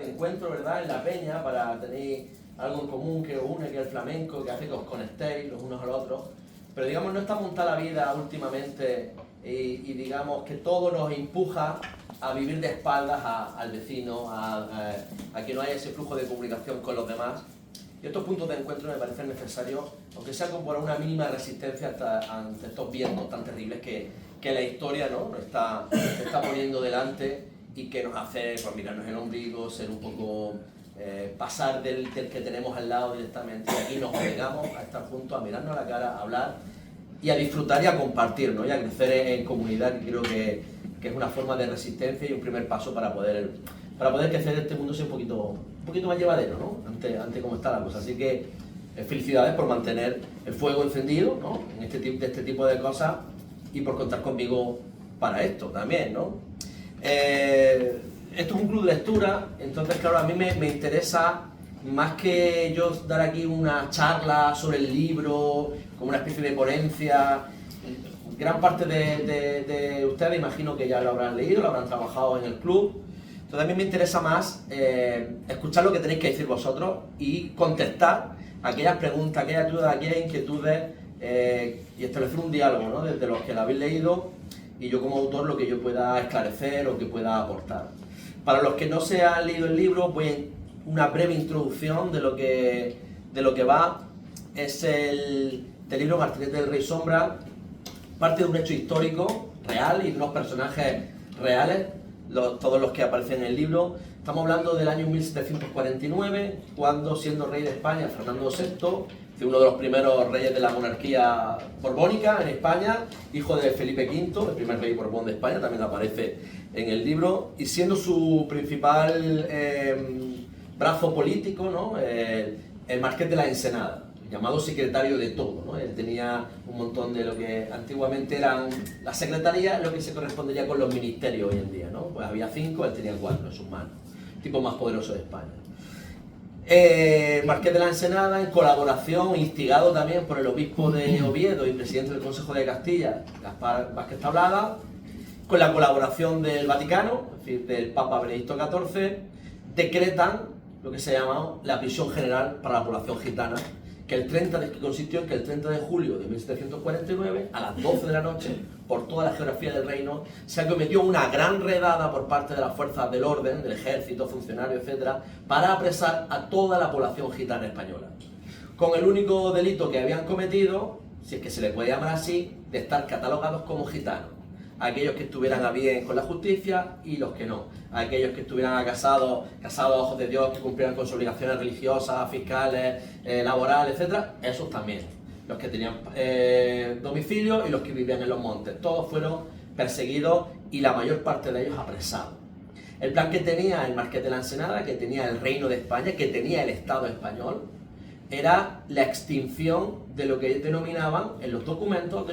encuentro, ¿verdad?, en la peña para tener algo en común que os une, que es el flamenco, que hace que os conectéis los unos a los otros. Pero digamos, no está montada la vida últimamente y digamos que todo nos empuja a vivir de espaldas al vecino, a que no haya ese flujo de comunicación con los demás. Y estos puntos de encuentro me parecen necesarios, aunque sea con una mínima resistencia ante estos vientos tan terribles que la historia, ¿no?, nos está poniendo delante y que nos hace pues, mirarnos el ombligo, ser un poco... pasar del que tenemos al lado directamente, y aquí nos obligamos a estar juntos, a mirarnos a la cara, a hablar y a disfrutar y a compartir, ¿no?, y a crecer en comunidad, que creo que es una forma de resistencia y un primer paso para poder crecer este mundo sea un poquito más llevadero, ¿no?, ante cómo está la cosa. Así que felicidades por mantener el fuego encendido, ¿no?, en este tipo de cosas, y por contar conmigo para esto también, ¿no? Esto es un club de lectura, entonces claro, a mí me interesa, más que yo dar aquí una charla sobre el libro, como una especie de ponencia. Gran parte de ustedes imagino que ya lo habrán leído, lo habrán trabajado en el club. Entonces a mí me interesa más escuchar lo que tenéis que decir vosotros y contestar aquellas preguntas, aquellas dudas, aquellas inquietudes, y establecer un diálogo, ¿no?, desde los que lo habéis leído y yo como autor lo que yo pueda esclarecer o que pueda aportar. Para los que no se han leído el libro, pues una breve introducción de lo que va. Es del libro Martinete del Rey Sombra, parte de un hecho histórico real y de unos personajes reales, todos los que aparecen en el libro. Estamos hablando del año 1749, cuando, siendo rey de España, Fernando VI, uno de los primeros reyes de la monarquía borbónica en España, hijo de Felipe V, el primer rey borbón de España, también aparece en el libro, y siendo su principal brazo político, ¿no?, el Marqués de la Ensenada, llamado secretario de todo, ¿no? Él tenía un montón de lo que antiguamente eran las secretarías, lo que se correspondería con los ministerios hoy en día, ¿no? Pues había 5, él tenía 4 en sus manos, tipo más poderoso de España. Marqués de la Ensenada, en colaboración, instigado también por el obispo de Oviedo y presidente del Consejo de Castilla, Gaspar Vázquez Tablada, con la colaboración del Vaticano, es decir, del Papa Benedicto XIV, decretan lo que se llama la prisión general para la población gitana, que consistió en que el 30 de julio de 1749, a las 12 de la noche, por toda la geografía del reino, se acometió una gran redada por parte de las fuerzas del orden, del ejército, funcionarios, etc., para apresar a toda la población gitana española, con el único delito que habían cometido, si es que se le puede llamar así, de estar catalogados como gitanos. Aquellos que estuvieran a bien con la justicia y los que no. Aquellos que estuvieran casados a ojos de Dios, que cumplieran con sus obligaciones religiosas, fiscales, laborales, etc., esos también. Los que tenían domicilio y los que vivían en los montes. Todos fueron perseguidos y la mayor parte de ellos apresados. El plan que tenía el Marqués de la Ensenada, que tenía el Reino de España, que tenía el Estado español, era la extinción de lo que denominaban, en los documentos,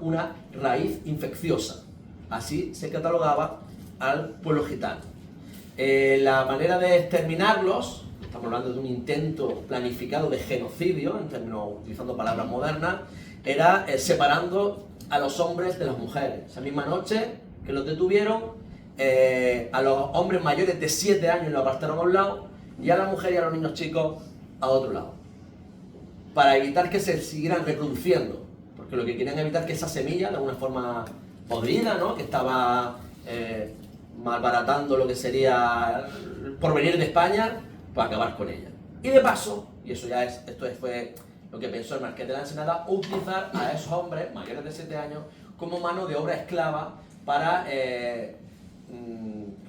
una raíz infecciosa. Así se catalogaba al pueblo gitano. La manera de exterminarlos, estamos hablando de un intento planificado de genocidio, utilizando palabras modernas, era separando a los hombres de las mujeres. Esa misma noche que los detuvieron, a los hombres mayores de 7 años los apartaron a un lado y a la mujer y a los niños chicos a otro lado, para evitar que se siguieran reproduciendo, porque lo que querían evitar es que esa semilla, de alguna forma podrida, ¿no?, que estaba malbaratando lo que sería el porvenir de España, para acabar con ella. Y de paso, y esto fue lo que pensó el Marqués de la Ensenada, utilizar a esos hombres mayores de 7 años como mano de obra esclava para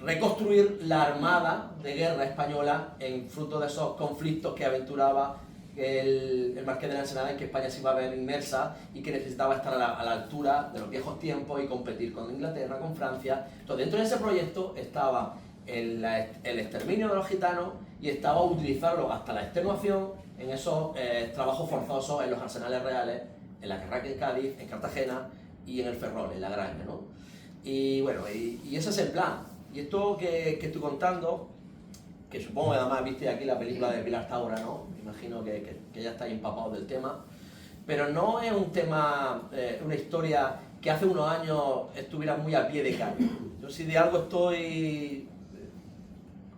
reconstruir la armada de guerra española en fruto de esos conflictos que aventuraba el Marqués de la Ensenada, en que España se iba a ver inmersa y que necesitaba estar a la altura de los viejos tiempos y competir con Inglaterra, con Francia. Entonces, dentro de ese proyecto estaba el exterminio de los gitanos y estaba utilizarlo hasta la extenuación en esos trabajos forzosos en los arsenales reales, en la Carraca en Cádiz, en Cartagena y en el Ferrol, en la Granja, ¿no? Y bueno, y ese es el plan. Y esto que estoy contando, que supongo que además viste aquí la película de Pilar Taura, ¿no? Imagino que ya estáis empapados del tema, pero no es un tema, una historia que hace unos años estuviera muy a pie de calle. Yo si de algo estoy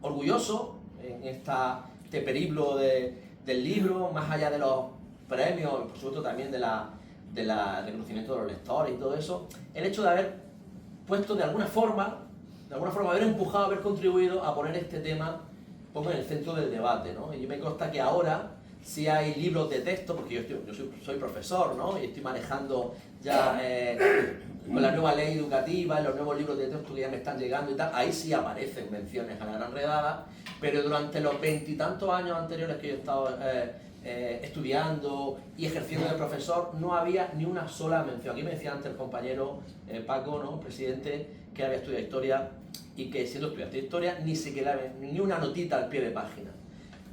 orgulloso en este periplo del libro, más allá de los premios, y por supuesto también del reconocimiento de los lectores y todo eso, el hecho de haber puesto de alguna forma haber empujado, haber contribuido a poner este tema en el centro del debate, ¿no? Y me consta que ahora sí hay libros de texto, porque yo soy profesor, ¿no? Y estoy manejando ya con la nueva ley educativa, los nuevos libros de texto que ya me están llegando y tal, ahí sí aparecen menciones a la Gran Redada, pero durante los 20 y tantos años anteriores que yo he estado estudiando y ejerciendo de profesor, no había ni una sola mención. Aquí me decía antes el compañero Paco, ¿no? Presidente, que había estudiado historia y que siendo estudiante de historia ni siquiera ni una notita al pie de página.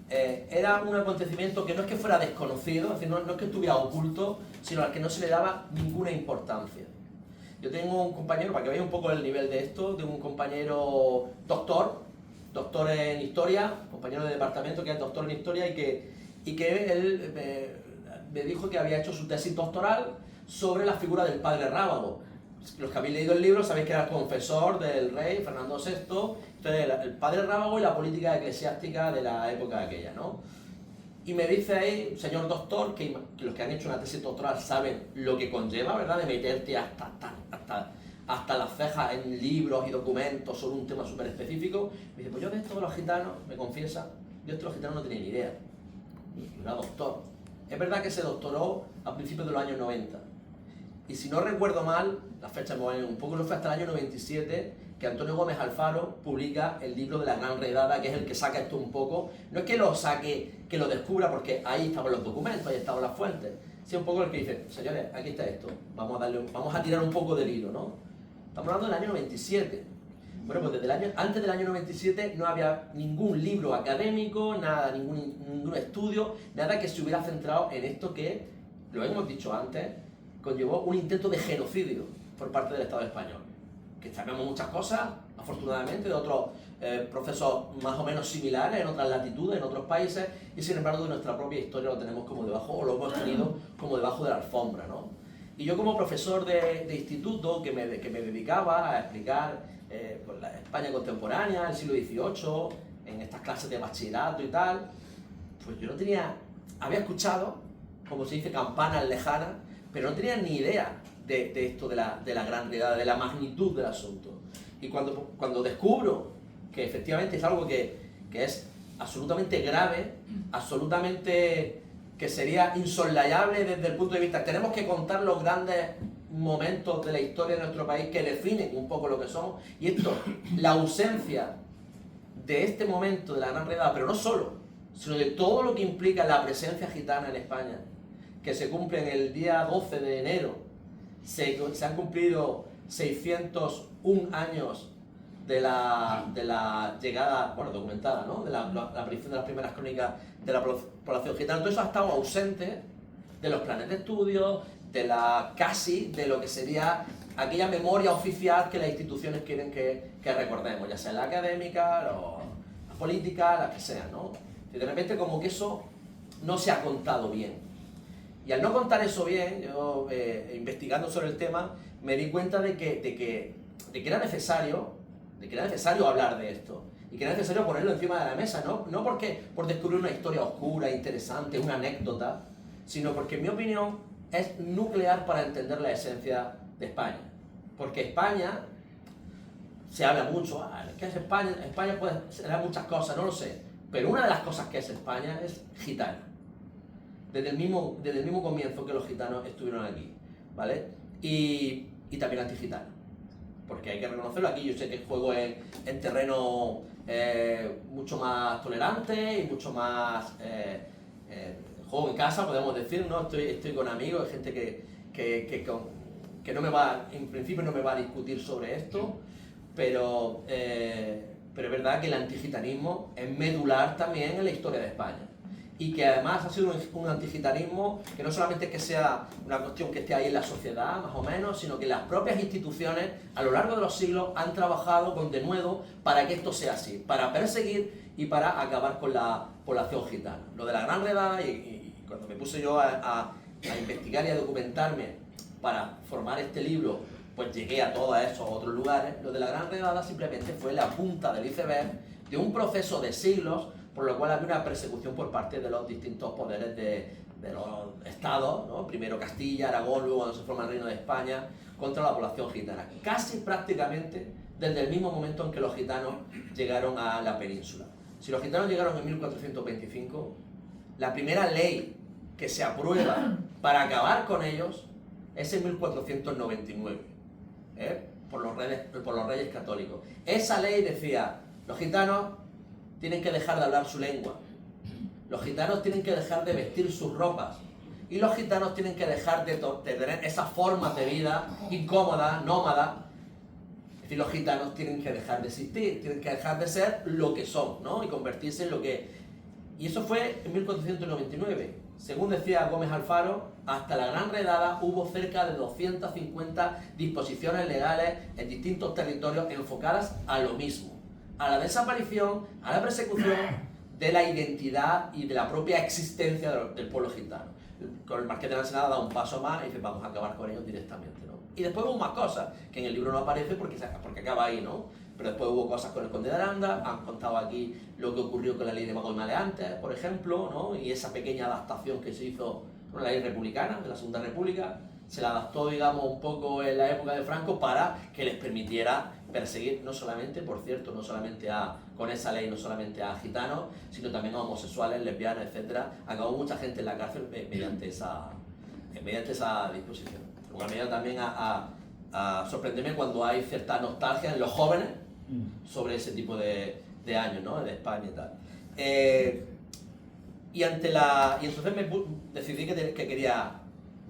Era un acontecimiento que no es que fuera desconocido, es decir, no es que estuviera oculto, sino al que no se le daba ninguna importancia. Yo tengo un compañero, para que veáis un poco el nivel de esto, tengo un compañero doctor en historia, compañero de departamento que es doctor en historia y que él me dijo que había hecho su tesis doctoral sobre la figura del padre Rábago. Los que habéis leído el libro sabéis que era el confesor del rey Fernando VI, entonces el padre Rábago y la política eclesiástica de la época aquella, ¿no? Y me dice ahí, señor doctor, que los que han hecho una tesis doctoral saben lo que conlleva, ¿verdad? De meterte hasta las cejas en libros y documentos sobre un tema súper específico. Me dice, pues yo de esto de los gitanos, me confiesa, yo de esto de los gitanos no tenía ni idea. Y era doctor. Es verdad que se doctoró a principios de los años 90. Y si no recuerdo mal, la fecha me va a ir un poco, no fue hasta el año 97 que Antonio Gómez Alfaro publica el libro de la Gran Redada, que es el que saca esto un poco. No es que lo saque, que lo descubra, porque ahí estaban los documentos, ahí estaban las fuentes. Sí, un poco el que dice, señores, aquí está esto, vamos a tirar un poco del hilo, ¿no? Estamos hablando del año 97. Bueno, pues antes del año 97 no había ningún libro académico, nada, ningún estudio, nada que se hubiera centrado en esto que, lo hemos dicho antes, conllevó un intento de genocidio por parte del Estado español. Que sabemos muchas cosas, afortunadamente, de otros procesos más o menos similares en otras latitudes, en otros países, y sin embargo de nuestra propia historia lo tenemos como debajo, o lo hemos tenido como debajo de la alfombra, ¿no? Y yo como profesor de instituto que me dedicaba a explicar pues la España contemporánea, el siglo XVIII, en estas clases de bachillerato y tal, pues yo había escuchado, como se dice, campanas lejanas, pero no tenía ni idea de esto de la Gran Redada, de la magnitud del asunto. Y cuando descubro que efectivamente es algo que es absolutamente grave, absolutamente que sería insoslayable desde el punto de vista, tenemos que contar los grandes momentos de la historia de nuestro país que definen un poco lo que somos, y esto, la ausencia de este momento de la Gran Redada, pero no solo, sino de todo lo que implica la presencia gitana en España, que se cumple en el día 12 de enero, se han cumplido 601 años de la llegada, bueno, documentada, ¿no? De la aparición de las primeras crónicas de la población gitana. Todo eso ha estado ausente de los planes de estudio, de lo que sería aquella memoria oficial que las instituciones quieren que recordemos, ya sea la académica, la política, la que sea, ¿no? Y de repente como que eso no se ha contado bien. Y al no contar eso bien, yo investigando sobre el tema, me di cuenta de que era necesario hablar de esto. Y que era necesario ponerlo encima de la mesa, no por descubrir una historia oscura, interesante, una anécdota, sino porque en mi opinión es nuclear para entender la esencia de España. Porque España, se habla mucho, ¿qué es España? España puede ser muchas cosas, no lo sé. Pero una de las cosas que es España es gitana. Desde el mismo comienzo que los gitanos estuvieron aquí, ¿vale? Y también antigitanos. Porque hay que reconocerlo, aquí yo sé que juego en terreno mucho más tolerante y mucho más... juego en casa, podemos decir, ¿no? Estoy con amigos, gente que no me va, en principio no me va a discutir sobre esto, pero es verdad que el antigitanismo es medular también en la historia de España. Y que además ha sido un antigitanismo que no solamente es que sea una cuestión que esté ahí en la sociedad, más o menos, sino que las propias instituciones a lo largo de los siglos han trabajado con denuedo para que esto sea así, para perseguir y para acabar con la población gitana. Lo de la Gran Redada, y cuando me puse yo a investigar y a documentarme para formar este libro, pues llegué a todos esos otros lugares. Lo de la Gran Redada simplemente fue la punta del iceberg de un proceso de siglos, por lo cual había una persecución por parte de los distintos poderes de los estados, ¿no? Primero Castilla, Aragón, luego cuando se forma el Reino de España, contra la población gitana. Casi prácticamente desde el mismo momento en que los gitanos llegaron a la península. Si los gitanos llegaron en 1425, la primera ley que se aprueba para acabar con ellos es en 1499, por los reyes católicos. Esa ley decía, los gitanos tienen que dejar de hablar su lengua, los gitanos tienen que dejar de vestir sus ropas, y los gitanos tienen que dejar de tener esas formas de vida incómodas, nómadas. Es decir, los gitanos tienen que dejar de existir, tienen que dejar de ser lo que son, ¿no? Y convertirse en lo que... Y eso fue en 1499. Según decía Gómez Alfaro, hasta la Gran Redada hubo cerca de 250 disposiciones legales en distintos territorios enfocadas a lo mismo, a la desaparición, a la persecución de la identidad y de la propia existencia del pueblo gitano. Con el Marqués de la Ensenada da un paso más y dice, vamos a acabar con ellos directamente, ¿no? Y después hubo más cosas, que en el libro no aparece porque acaba ahí, ¿no? Pero después hubo cosas con el Conde de Aranda, han contado aquí lo que ocurrió con la ley de Mago y Maleantes, por ejemplo, ¿no? Y esa pequeña adaptación que se hizo con la ley republicana, de la Segunda República, se la adaptó, digamos, un poco en la época de Franco para que les permitiera perseguir no solamente, por cierto, no solamente con esa ley, no solamente a gitanos, sino también a homosexuales, lesbianas, etcétera. Acabó mucha gente en la cárcel mediante esa disposición. Lo cual me lleva también a sorprenderme cuando hay cierta nostalgia en los jóvenes sobre ese tipo de años, ¿no? De España y tal. Y entonces decidí que quería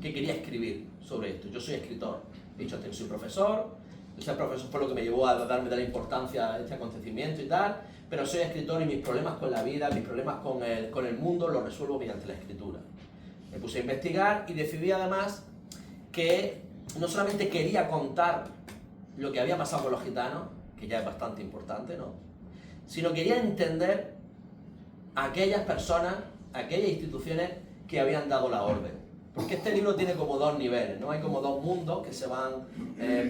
escribir sobre esto. Yo soy escritor, he dicho antes, soy profesor. Ser profesor fue lo que me llevó a darme de la importancia a este acontecimiento y tal, pero soy escritor y mis problemas con la vida, mis problemas con el mundo los resuelvo mediante la escritura. Me puse a investigar y decidí además que no solamente quería contar lo que había pasado con los gitanos, que ya es bastante importante, ¿no? Sino quería entender a aquellas personas, a aquellas instituciones que habían dado la orden. Porque este libro tiene como dos niveles, ¿no? Hay como dos mundos que se van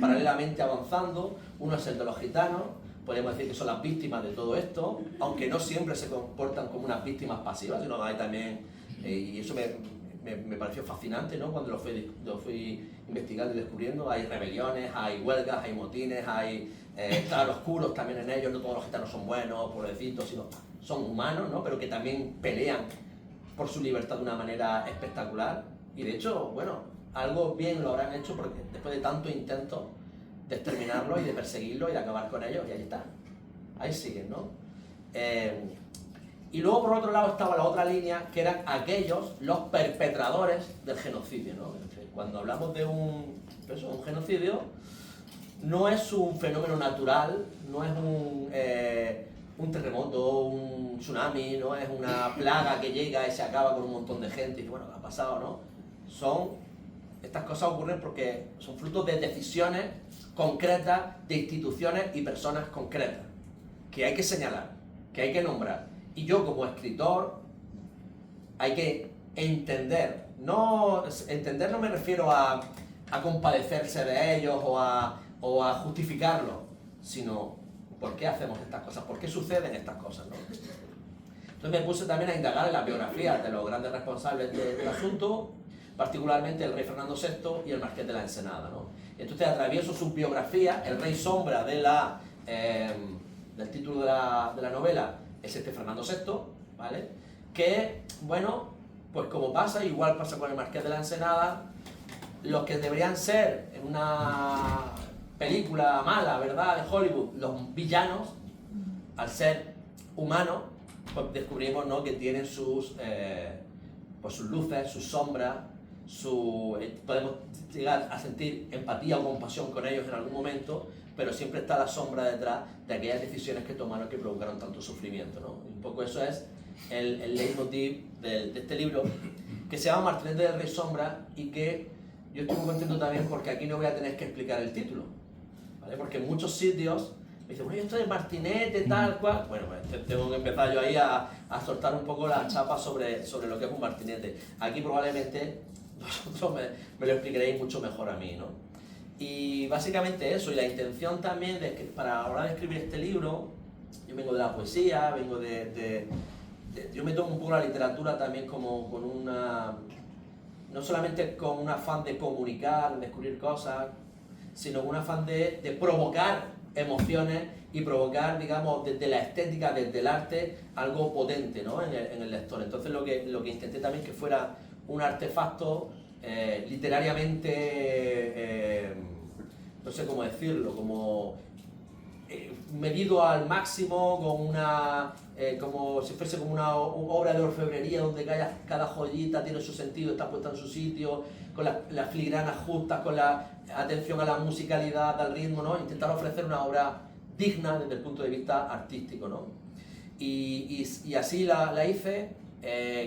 paralelamente avanzando. Uno es el de los gitanos, podemos decir que son las víctimas de todo esto, aunque no siempre se comportan como unas víctimas pasivas, sino hay también, y eso me pareció fascinante, ¿no? Cuando lo fui investigando y descubriendo, hay rebeliones, hay huelgas, hay motines, hay claroscuros también en ellos. No todos los gitanos son buenos, pobrecitos, sino son humanos, ¿no? Pero que también pelean por su libertad de una manera espectacular. Y de hecho, bueno, algo bien lo habrán hecho porque después de tanto intento de exterminarlo y de perseguirlo y de acabar con ellos, y ahí están, ahí siguen, ¿no? Y luego por otro lado estaba la otra línea, que eran aquellos, los perpetradores del genocidio, ¿no? Cuando hablamos de un genocidio, no es un fenómeno natural, no es un terremoto, un tsunami, no es una plaga que llega y se acaba con un montón de gente y bueno, ha pasado, ¿no? Estas cosas ocurren porque son frutos de decisiones concretas de instituciones y personas concretas que hay que señalar, que hay que nombrar. Y yo como escritor hay que entender, entender no me refiero a compadecerse de ellos o a justificarlo, sino por qué hacemos estas cosas, por qué suceden estas cosas, ¿no? Entonces me puse también a indagar en las biografías de los grandes responsables del asunto, particularmente el rey Fernando VI y el Marqués de la Ensenada, ¿no? Entonces atravieso sus biografías. El rey sombra del título de la novela es Fernando VI, ¿vale? Que, bueno, pues como pasa, igual pasa con el Marqués de la Ensenada, los que deberían ser en una película mala, ¿verdad?, de Hollywood, los villanos, al ser humanos, pues descubrimos, ¿no?, que tienen sus luces, sus sombras, podemos llegar a sentir empatía o compasión con ellos en algún momento, pero siempre está la sombra detrás de aquellas decisiones que tomaron que provocaron tanto sufrimiento, ¿no? Un poco eso es el leitmotiv de este libro, que se llama Martinete del Rey Sombra, y que yo estoy muy contento también porque aquí no voy a tener que explicar el título, ¿vale? Porque en muchos sitios me dicen, bueno, esto de Martinete, tal cual. Bueno, pues tengo que empezar yo ahí a soltar un poco la chapa sobre lo que es un martinete. Aquí probablemente vosotros me lo explicaréis mucho mejor a mí, ¿no? Y básicamente eso, y la intención también de que para la hora de escribir este libro yo vengo de la poesía, vengo yo me tomo un poco la literatura también como con no solamente con un afán de comunicar, de descubrir cosas, sino con un afán de provocar emociones y provocar, digamos, desde la estética, desde el arte, algo potente, ¿no?, en el lector. Entonces lo que intenté también que fuera un artefacto literariamente, no sé cómo decirlo, como medido al máximo, con como si fuese como una obra de orfebrería donde cada joyita tiene su sentido, está puesta en su sitio, con las filigranas justas, con la atención a la musicalidad, al ritmo, ¿no? Intentar ofrecer una obra digna desde el punto de vista artístico, ¿no? Y así la hice.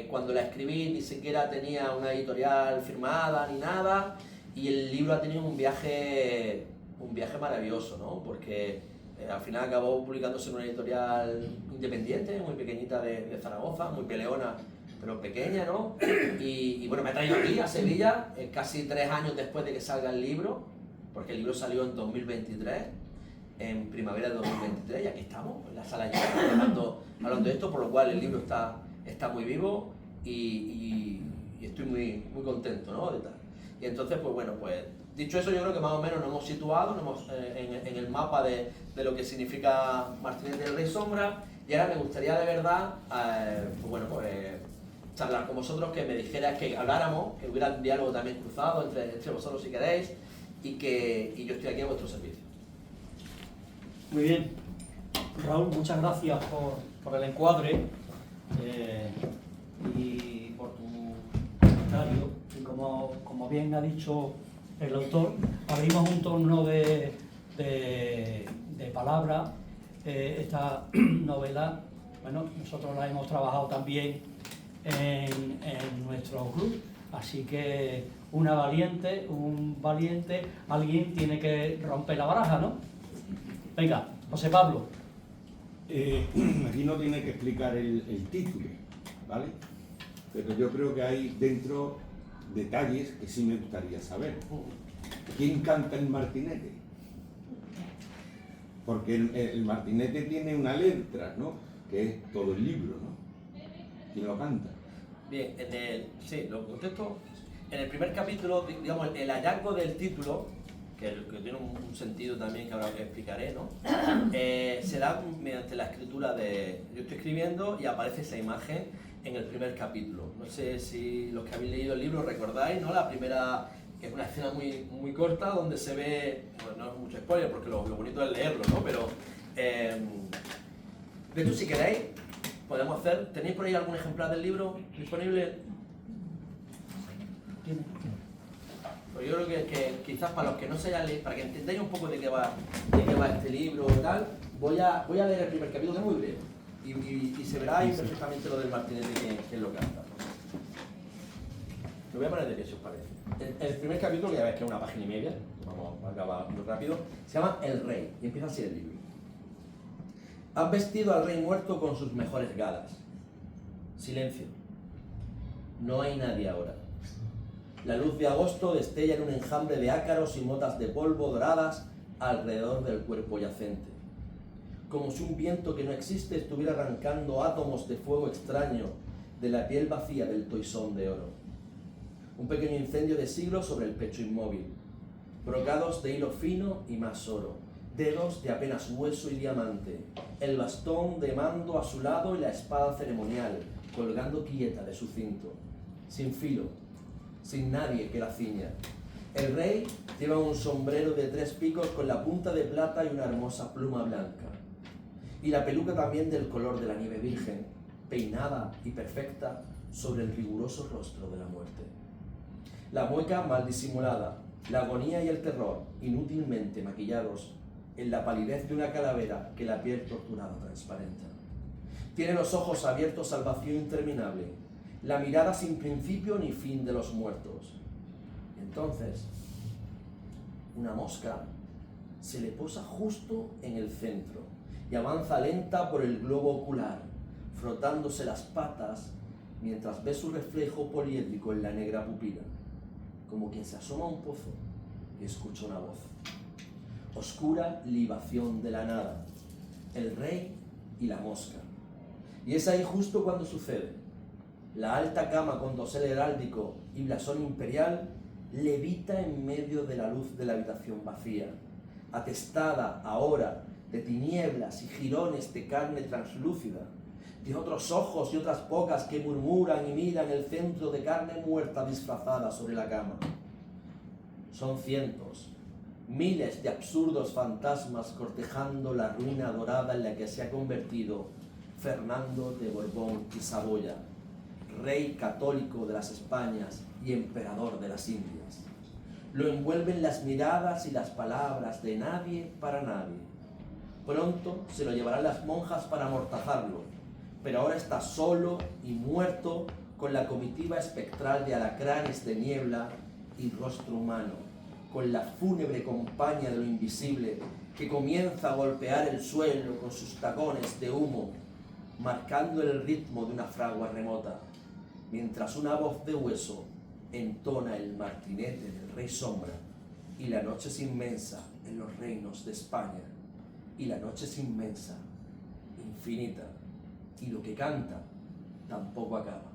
Cuando la escribí ni siquiera tenía una editorial firmada ni nada, y el libro ha tenido un viaje maravilloso, ¿no? Porque al final acabó publicándose en una editorial independiente, muy pequeñita de Zaragoza, muy peleona, pero pequeña, ¿no? Y bueno, me ha traído aquí, a Sevilla, casi 3 años después de que salga el libro, porque el libro salió en 2023, en primavera de 2023, y aquí estamos, en la sala llena, hablando de esto, por lo cual el libro está muy vivo y estoy muy contento, ¿no?, de tal. Y entonces, pues bueno, pues dicho eso, yo creo que más o menos nos hemos situado en el mapa de lo que significa Martinete del Rey Sombra, y ahora me gustaría de verdad, pues bueno, charlar con vosotros, que me dijeras, que habláramos, que hubiera un diálogo también cruzado entre vosotros si queréis, y yo estoy aquí a vuestro servicio. Muy bien. Raúl, muchas gracias por el encuadre y por tu comentario. Y como bien ha dicho el autor, abrimos un torno de palabras. Esta novela, bueno, nosotros la hemos trabajado también en nuestro club, así que un valiente, alguien tiene que romper la baraja, ¿no? Venga, José Pablo. Aquí no tiene que explicar el título, ¿vale? Pero yo creo que hay dentro detalles que sí me gustaría saber. ¿Quién canta el Martinete? Porque el Martinete tiene una letra, ¿no?, que es todo el libro, ¿no? ¿Quién lo canta? Bien, sí, lo contesto. En el primer capítulo, digamos, el hallazgo del título, que tiene un sentido también que ahora que explicaré, ¿no? Se da mediante la escritura yo estoy escribiendo y aparece esa imagen en el primer capítulo. No sé si los que habéis leído el libro recordáis, ¿no?, la primera, que es una escena muy corta donde se ve, bueno, no es mucho spoiler porque lo bonito es leerlo, ¿no? Pero, de hecho, si queréis, podemos hacer, ¿tenéis por ahí algún ejemplar del libro disponible? Pues yo creo que quizás para los que no se hayan leído, para que entendáis un poco de qué va este libro y tal, voy a leer el primer capítulo, que es muy breve, y se verá ahí perfectamente lo del Martinete que es lo que canta. Lo voy a poner de pie, si os parece. El primer capítulo, que ya veis que es una página y media, vamos a acabar muy rápido, se llama El Rey, y empieza así el libro. Han vestido al rey muerto con sus mejores galas. Silencio. No hay nadie ahora. La luz de agosto destella en un enjambre de ácaros y motas de polvo doradas alrededor del cuerpo yacente. Como si un viento que no existe estuviera arrancando átomos de fuego extraño de la piel vacía del toisón de oro. Un pequeño incendio de siglos sobre el pecho inmóvil. Brocados de hilo fino y más oro. Dedos de apenas hueso y diamante. El bastón de mando a su lado y la espada ceremonial, colgando quieta de su cinto. Sin filo, sin nadie que la ciña. El rey lleva un sombrero de 3 picos con la punta de plata y una hermosa pluma blanca. Y la peluca también del color de la nieve virgen, peinada y perfecta sobre el riguroso rostro de la muerte. La mueca mal disimulada, la agonía y el terror, inútilmente maquillados en la palidez de una calavera que la piel torturada transparenta. Tiene los ojos abiertos al vacío interminable, la mirada sin principio ni fin de los muertos. Entonces, una mosca se le posa justo en el centro y avanza lenta por el globo ocular, frotándose las patas mientras ve su reflejo poliédrico en la negra pupila, como quien se asoma a un pozo y escucha una voz. Oscura libación de la nada. El rey y la mosca. Y es ahí justo cuando sucede. La alta cama con dosel heráldico y blasón imperial levita en medio de la luz de la habitación vacía, atestada ahora de tinieblas y jirones de carne translúcida, de otros ojos y otras bocas que murmuran y miran el centro de carne muerta disfrazada sobre la cama. Son cientos, miles de absurdos fantasmas cortejando la ruina dorada en la que se ha convertido Fernando de Borbón y Saboya, rey católico de las Españas y emperador de las Indias. Lo envuelven las miradas y las palabras de nadie para nadie. Pronto se lo llevarán las monjas para amortazarlo, pero ahora está solo y muerto con la comitiva espectral de alacranes de niebla y rostro humano, con la fúnebre compañía de lo invisible que comienza a golpear el suelo con sus tacones de humo, marcando el ritmo de una fragua remota, mientras una voz de hueso entona el martinete del rey sombra, y la noche es inmensa en los reinos de España, y la noche es inmensa, infinita, y lo que canta tampoco acaba.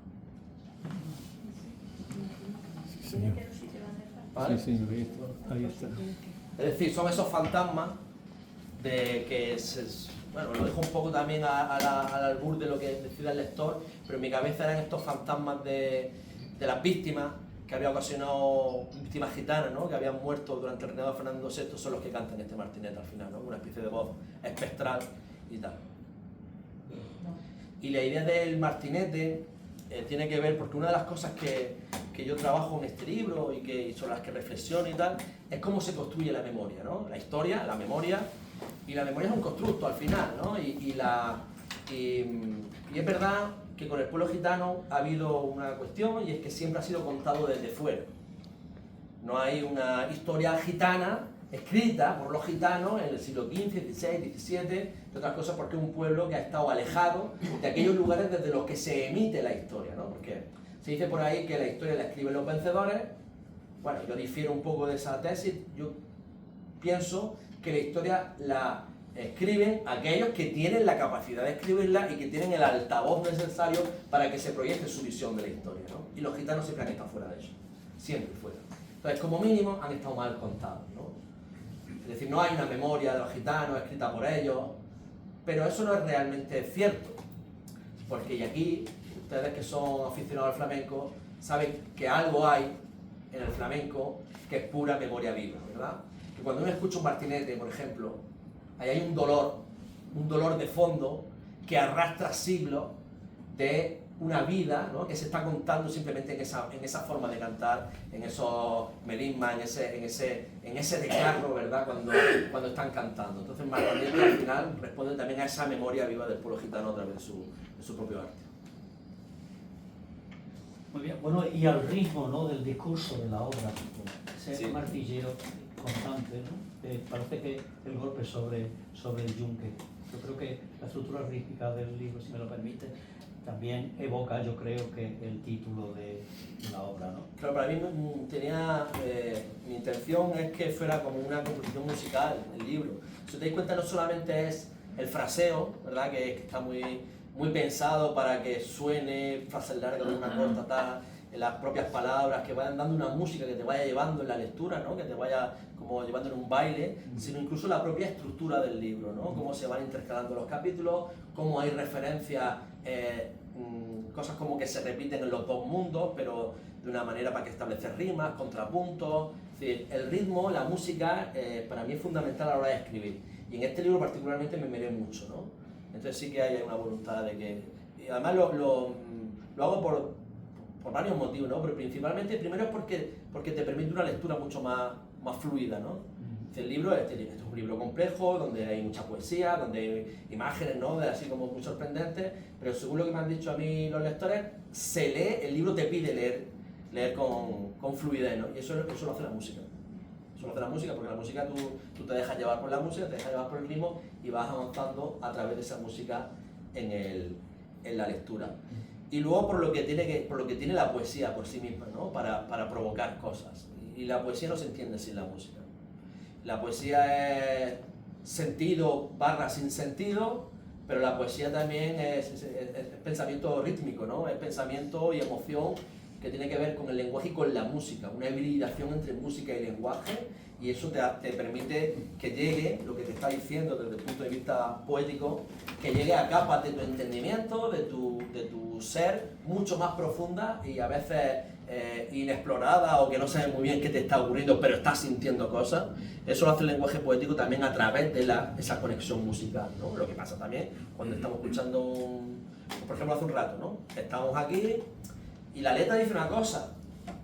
¿Vale? Sí, ahí está. Es decir, son esos fantasmas de que bueno, lo dejo un poco también al albur de lo que decida el lector, pero en mi cabeza eran estos fantasmas de las víctimas que había ocasionado, víctimas gitanas, ¿no?, que habían muerto durante el reinado de Fernando VI, son los que cantan este martinete al final, ¿no?, una especie de voz espectral y tal. Y la idea del martinete tiene que ver, porque una de las cosas que yo trabajo en este libro y sobre las que reflexiono y tal, es cómo se construye la memoria, ¿no? La historia, la memoria, y la memoria es un constructo al final, ¿no? Y es verdad que con el pueblo gitano ha habido una cuestión, y es que siempre ha sido contado desde fuera. No hay una historia gitana escrita por los gitanos en el siglo XV, XVI, XVII, de otras cosas porque es un pueblo que ha estado alejado de aquellos lugares desde los que se emite la historia, ¿no? Porque se dice por ahí que la historia la escriben los vencedores. Bueno, yo difiero un poco de esa tesis. Yo pienso que la historia la escriben aquellos que tienen la capacidad de escribirla y que tienen el altavoz necesario para que se proyecte su visión de la historia, ¿no? Y los gitanos siempre han estado fuera de eso, siempre fuera. Entonces, como mínimo, han estado mal contados, ¿no? Es decir, no hay una memoria de los gitanos escrita por ellos, pero eso no es realmente cierto, porque y aquí, ustedes que son aficionados al flamenco, saben que algo hay en el flamenco que es pura memoria viva, ¿verdad? Que cuando uno escucha un martinete, por ejemplo, ahí hay un dolor de fondo que arrastra siglos de una vida, ¿no?, que se está contando simplemente en esa forma de cantar, en esos melismas, en ese desgarro, ¿verdad?, cuando están cantando. Entonces Martinete al final responde también a esa memoria viva del pueblo gitano a través de su propio arte. Muy bien, bueno, y al ritmo, ¿no?, del discurso de la obra, ese Sí. martilleo constante, ¿no? Parece que el golpe sobre el yunque. Yo creo que la estructura rítmica del libro, si me lo permite, también evoca, yo creo, que el título de la obra, ¿no? Claro, para mí mi intención es que fuera como una composición musical, el libro. Si te das cuenta, no solamente es el fraseo, ¿verdad?, que está muy pensado para que suene frases largas de una corta tal, en las propias palabras, que vayan dando una música que te vaya llevando en la lectura, ¿no?, que te vaya como llevando en un baile, sino incluso la propia estructura del libro, ¿no?, cómo se van intercalando los capítulos, cómo hay referencias, cosas como que se repiten en los dos mundos, pero de una manera para que establece rimas, contrapuntos. Es decir, el ritmo, la música, para mí es fundamental a la hora de escribir. Y en este libro particularmente me meré mucho, ¿no? Entonces sí que hay una voluntad de que... Y además lo hago por varios motivos, ¿no? Pero principalmente, primero es porque te permite una lectura mucho más fluida, ¿no? El libro este es un libro complejo, donde hay mucha poesía, donde hay imágenes, ¿no?, así como muy sorprendentes, pero según lo que me han dicho a mí los lectores, se lee, el libro te pide leer con fluidez, ¿no? Y eso lo hace la música. Eso lo hace la música, porque la música tú te dejas llevar por la música, te dejas llevar por el ritmo y vas avanzando a través de esa música en la lectura. Y luego por lo que tiene la poesía por sí misma, ¿no?, para provocar cosas. Y la poesía no se entiende sin la música. La poesía es sentido / sin sentido, pero la poesía también es pensamiento rítmico, ¿no? Es pensamiento y emoción que tiene que ver con el lenguaje y con la música, una hibridación entre música y lenguaje, y eso te permite que llegue, lo que te está diciendo desde el punto de vista poético, que llegue a capas de tu entendimiento, de tu ser, mucho más profundas y a veces inexploradas, o que no sabes muy bien qué te está ocurriendo, pero estás sintiendo cosas. Eso lo hace el lenguaje poético también a través de esa conexión musical, ¿no? Lo que pasa también cuando estamos escuchando, por ejemplo, hace un rato, ¿no? Estamos aquí y la letra dice una cosa,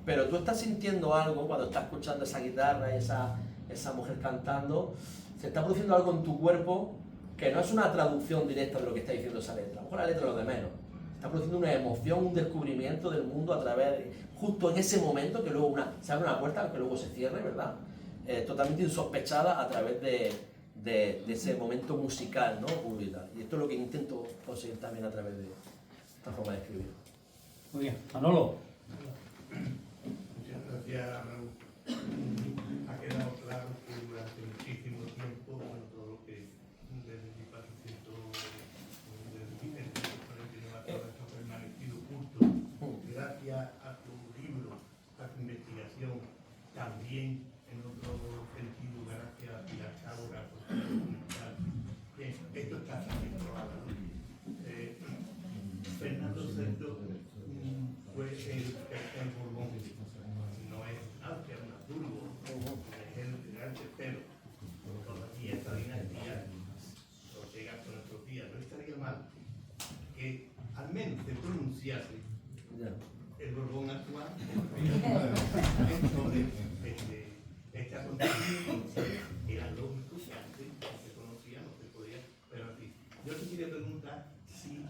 pero tú estás sintiendo algo cuando estás escuchando esa guitarra y esa mujer cantando. Se está produciendo algo en tu cuerpo que no es una traducción directa de lo que está diciendo esa letra. A lo mejor la letra es lo de menos. Está produciendo una emoción, un descubrimiento del mundo a través de, justo en ese momento, que luego se abre una puerta que luego se cierre, ¿verdad? Totalmente insospechada a través de ese momento musical, ¿no? Y esto es lo que intento conseguir también a través de esta forma de escribir. Muy bien, Manolo. Muchas gracias, Raúl. Ha quedado claro que durante muchísimo tiempo, bueno, todo lo que desde mi parte siento, desde mi mente, ha permanecido oculto. Gracias a tu libro, a tu investigación, también en otro sentido, gracias a Pilar Cabra, documental. Bien, esto está saliendo ahora, ¿no? Fernando VI fue el Borbón, no es Francia, no es Burgos, es el grande, pero todavía esta dinastía no llega hasta nuestros días. No estaría mal que al menos se pronunciase el Borbón actual sobre este acontecimiento. Era lógico que antes no se conocía, no se podía, pero así. Yo te quería preguntar si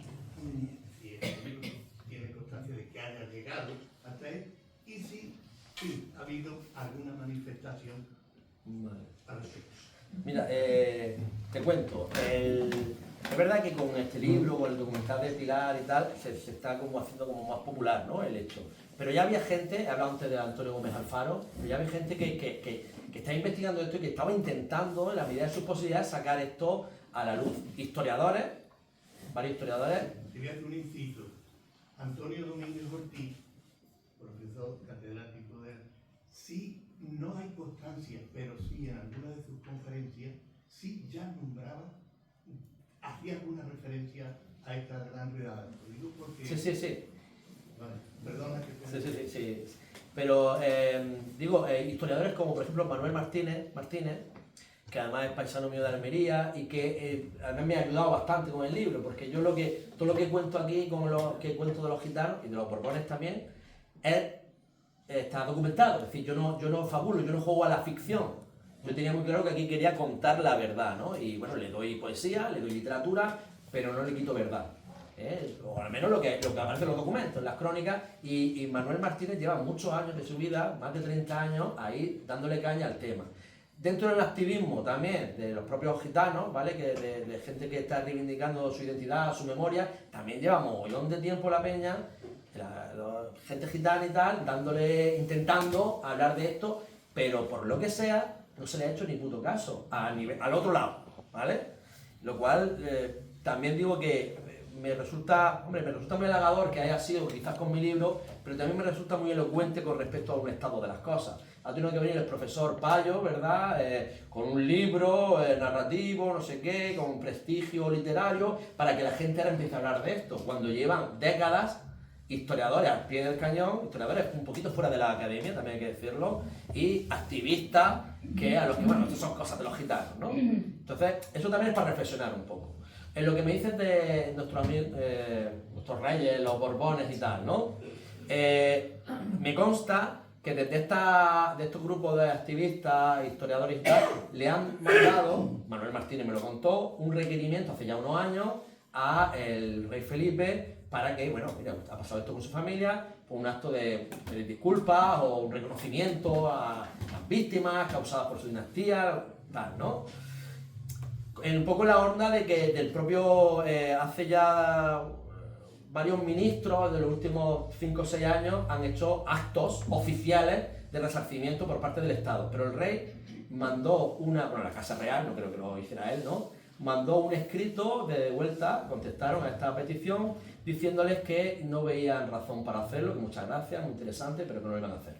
este libro tiene constancia de que haya llegado hasta él y si ha habido alguna manifestación al respecto. Mira, te cuento, es verdad que con este libro, con el documental de Pilar y tal, se está como haciendo como más popular, ¿no? El hecho. Pero ya había gente, he hablado antes de Antonio Gómez Alfaro, pero ya había gente que está investigando esto y que estaba intentando, en la medida de sus posibilidades, sacar esto a la luz. Historiadores, varios historiadores. Te voy a hacer un inciso. Antonio Domínguez Ortiz, profesor catedrático de él, sí no hay constancia, pero sí en alguna de sus conferencias, sí ya nombraba, hacía alguna referencia a esta gran redada. Lo digo porque... Sí. Vale, perdona que... Sí. Pero, historiadores como, por ejemplo, Manuel Martínez, que además es paisano mío de Almería y que además me ha ayudado bastante con el libro, porque yo todo lo que cuento aquí, como lo que cuento de los gitanos y de los borbones también, está documentado. Es decir, yo no fabulo, yo no juego a la ficción. Yo tenía muy claro que aquí quería contar la verdad, ¿no? Y bueno, le doy poesía, le doy literatura, pero no le quito verdad. O al menos lo que aparece en los documentos, en las crónicas, y Manuel Martínez lleva muchos años de su vida, más de 30 años, ahí dándole caña al tema. Dentro del activismo también, de los propios gitanos, ¿vale? De gente que está reivindicando su identidad, su memoria, también lleva mogollón de tiempo la peña, gente gitana y tal, intentando hablar de esto, pero por lo que sea, no se le ha hecho ni puto caso, al otro lado, ¿vale? Lo cual, también digo que me resulta muy halagador que haya sido quizás con mi libro, pero también me resulta muy elocuente con respecto a un estado de las cosas. Ha tenido que venir el profesor Payo, ¿verdad? Con un libro narrativo, no sé qué, con un prestigio literario, para que la gente ahora empiece a hablar de esto, cuando llevan décadas historiadores al pie del cañón, historiadores un poquito fuera de la academia, también hay que decirlo, y activistas que bueno, esto son cosas de los gitanos, ¿no? Entonces, eso también es para reflexionar un poco. En lo que me dices de nuestros reyes, los borbones y tal, ¿no? Me consta que desde estos grupos de activistas, historiadores y tal, le han mandado, Manuel Martínez me lo contó, un requerimiento hace ya unos años a el rey Felipe para que, bueno, mira, ha pasado esto con su familia, pues un acto de disculpas o un reconocimiento a las víctimas causadas por su dinastía, tal, ¿no? Un poco en la onda de que del propio, hace ya varios ministros de los últimos 5 o 6 años han hecho actos oficiales de resarcimiento por parte del Estado, pero el rey mandó la Casa Real, no creo que lo hiciera él, ¿no? mandó un escrito de vuelta, contestaron a esta petición diciéndoles que no veían razón para hacerlo, que muchas gracias, muy interesante, pero que no lo iban a hacer.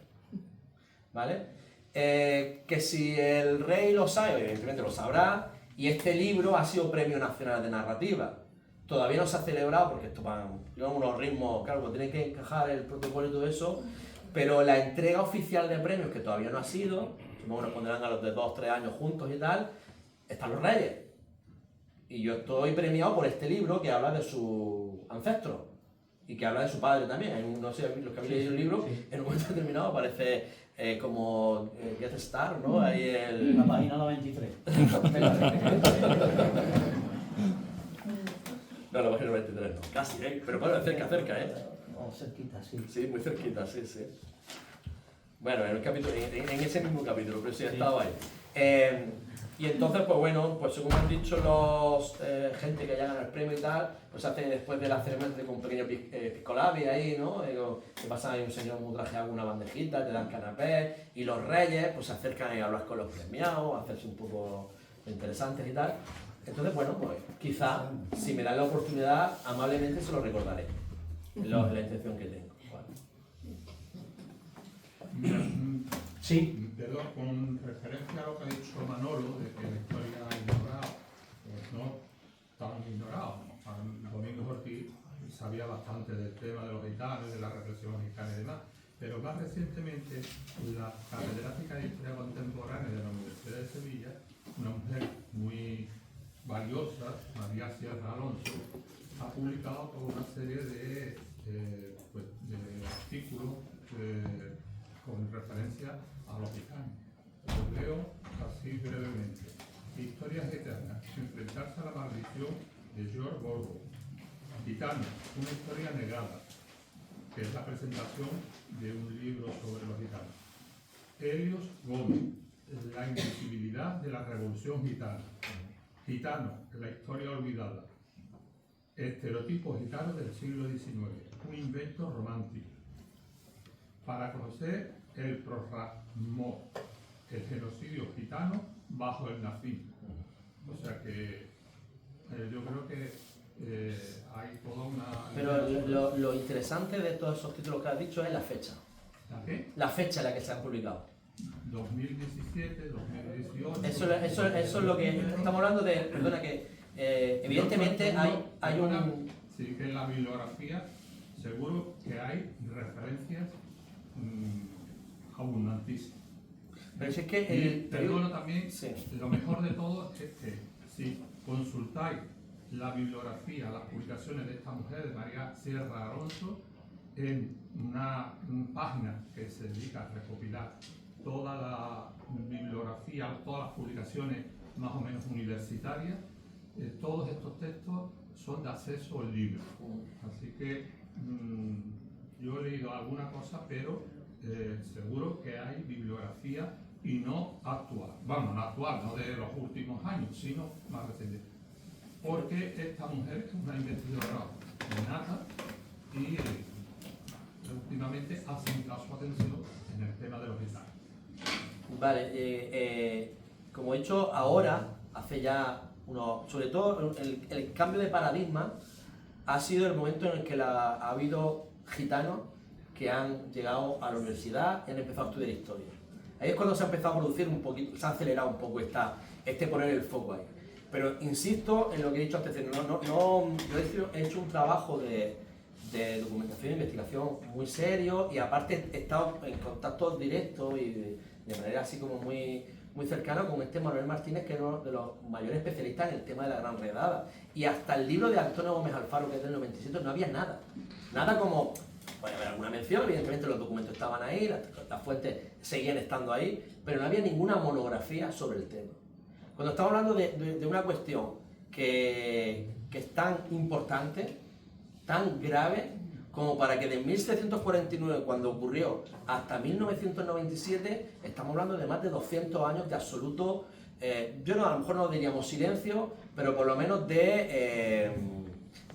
¿Vale? Que si el rey lo sabe, evidentemente lo sabrá, y este libro ha sido Premio Nacional de Narrativa. Todavía no se ha celebrado porque esto van unos ritmos, claro, pues tiene que encajar el protocolo y todo eso, pero la entrega oficial de premios, que todavía no ha sido, supongo que nos pondrán a los de 2 o 3 años juntos y tal, están los reyes. Y yo estoy premiado por este libro que habla de su ancestro y que habla de su padre también. Hay no sé, los que habéis leído el libro, en un momento determinado aparece como Get Star, ¿no? Ahí La página 93. No, la página 93 no, casi, pero bueno, cerca, O cerquita, sí. Sí, muy cerquita, sí. Bueno, en ese mismo capítulo, pero sí he estado ahí. Y entonces, pues bueno, pues según han dicho los gente que ya gana el premio y tal, pues hace después de la ceremonia con un pequeño piscolabis ahí, ¿no? Que pasan ahí un señor muy trajeado con una bandejita, te dan canapés, y los reyes pues se acercan a hablar con los premiados, a hacerse un poco interesantes y tal. Entonces, bueno, pues quizá, si me dan la oportunidad, amablemente se lo recordaré. Es la intención que tengo. Sí. Perdón, con referencia a lo que ha dicho Manolo, de que la historia ha ignorado, pues no tan ignorado. Domingo Ortiz sabía bastante del tema de los gitanos, de la represión gitana y demás, pero más recientemente la catedrática de Historia Contemporánea de la Universidad de Sevilla, una mujer muy valiosa, María Sierra Alonso, ha publicado toda una serie de artículos con referencia a los gitanos. Los leo así brevemente. Historias eternas, enfrentarse a la maldición de George Borrow. Gitano, una historia negada, que es la presentación de un libro sobre los gitanos. Helios Gómez, la invisibilidad de la revolución gitana. Gitano, la historia olvidada. Estereotipos gitanos del siglo XIX, un invento romántico. Para conocer el prorrasmo, el genocidio gitano bajo el nazismo. O sea que yo creo que hay toda una... Pero lo interesante de todos esos títulos que has dicho es la fecha. ¿La qué? La fecha en la que se han publicado. 2017, 2018... Eso es lo que estamos hablando de... Perdona que evidentemente hay un... Sí, que en la bibliografía seguro que hay referencias abundantísimas. Pero si es que Y perdona también, sí. lo mejor de todo es que si consultáis la bibliografía, las publicaciones de esta mujer, de María Sierra Alonso, en una página que se dedica a recopilar toda la bibliografía, todas las publicaciones más o menos universitarias, todos estos textos son de acceso libre. Así que yo he leído alguna cosa, pero seguro que hay bibliografía y no actual. Vamos, no actual, no de los últimos años, sino más reciente. Porque esta mujer es una investigadora nata y últimamente ha centrado su atención en el tema de los gitanos. Vale, como he dicho ahora, hace ya sobre todo el cambio de paradigma ha sido el momento en el que ha habido gitanos que han llegado a la universidad y han empezado a estudiar historia. Ahí es cuando se ha empezado a producir un poquito, se ha acelerado un poco poner el foco ahí. Pero insisto en lo que he dicho antes, yo he hecho un trabajo de documentación e investigación muy serio y aparte he estado en contacto directo y de manera así como muy cercana con Manuel Martínez, que es uno de los mayores especialistas en el tema de la Gran Redada. Y hasta el libro de Antonio Gómez Alfaro, que es del 97, no había nada. Nada como, puede haber alguna mención, evidentemente los documentos estaban ahí, las fuentes seguían estando ahí, pero no había ninguna monografía sobre el tema. Cuando estamos hablando de una cuestión que es tan importante, tan grave, como para que de 1749, cuando ocurrió, hasta 1997, estamos hablando de más de 200 años de absoluto, a lo mejor no diríamos silencio, pero por lo menos de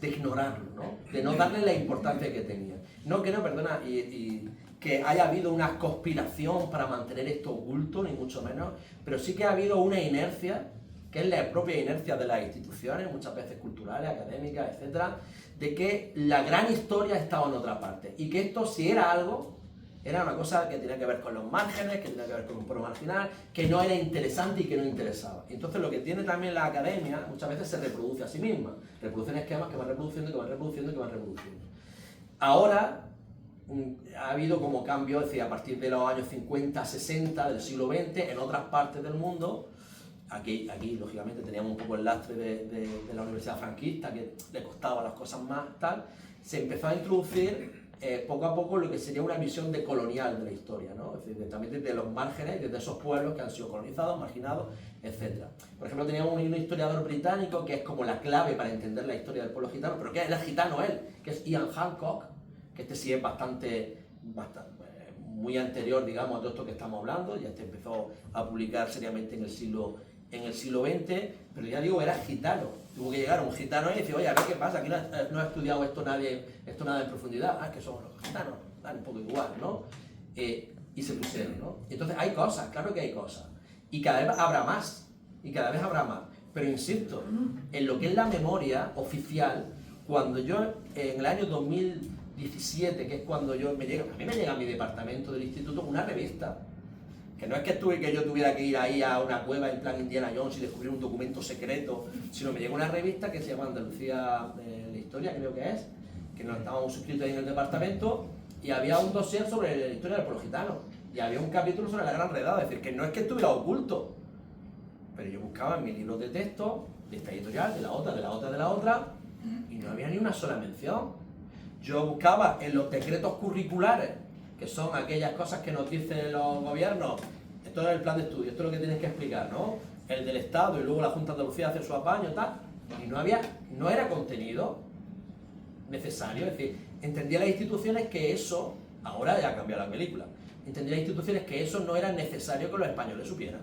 ignorarlo, ¿no? De no darle la importancia que tenía. Perdona, y que haya habido una conspiración para mantener esto oculto, ni mucho menos, pero sí que ha habido una inercia que es la propia inercia de las instituciones, muchas veces culturales, académicas, etcétera, de que la gran historia estaba en otra parte y que esto, si era algo, era una cosa que tenía que ver con los márgenes, que tenía que ver con un pueblo marginal, que no era interesante y que no interesaba. Entonces lo que tiene también la academia, muchas veces se reproduce a sí misma, reproducen esquemas que van reproduciendo, que van reproduciendo, que van reproduciendo. Ahora ha habido como cambios, es decir, a partir de los años 50, 60 del siglo XX, en otras partes del mundo, aquí lógicamente teníamos un poco el lastre de la universidad franquista, que le costaba las cosas más, tal, se empezó a introducir poco a poco lo que sería una visión decolonial de la historia, ¿no? Es decir, también desde los márgenes, desde esos pueblos que han sido colonizados, marginados, etc. Por ejemplo, teníamos un historiador británico que es como la clave para entender la historia del pueblo gitano, pero que es el gitano él, que es Ian Hancock, que este sí es bastante muy anterior, digamos, a todo esto que estamos hablando, ya este empezó a publicar seriamente en el siglo XX, pero ya digo, era gitano. Tuvo que llegar un gitano y decir, oye, a ver qué pasa, aquí no ha estudiado esto nadie, esto nada en profundidad. Ah, es que somos los gitanos, dan un poco igual, ¿no? Y se pusieron, ¿no? Entonces hay cosas, claro que hay cosas. Y cada vez habrá más, Pero insisto, en lo que es la memoria oficial, cuando yo, en el año 2017, que es cuando a mí me llega a mi departamento del instituto una revista, que no es que yo tuviera que ir ahí a una cueva en plan Indiana Jones y descubrir un documento secreto, sino me llegó una revista que se llama Andalucía la Historia, creo que es, que nos estábamos suscritos ahí en el departamento, y había un dossier sobre la historia del pueblo gitano, y había un capítulo sobre la Gran Redada, es decir, que no es que estuviera oculto, pero yo buscaba en mis libros de texto, de esta editorial, de la otra, y no había ni una sola mención. Yo buscaba en los decretos curriculares, que son aquellas cosas que nos dicen los gobiernos, esto es el plan de estudio, esto es lo que tienen que explicar, ¿no? El del Estado y luego la Junta de Andalucía hace su apaño, tal, y no era contenido necesario, es decir, entendía las instituciones que eso, ahora ya ha cambiado la película, entendía las instituciones que eso no era necesario que los españoles supieran.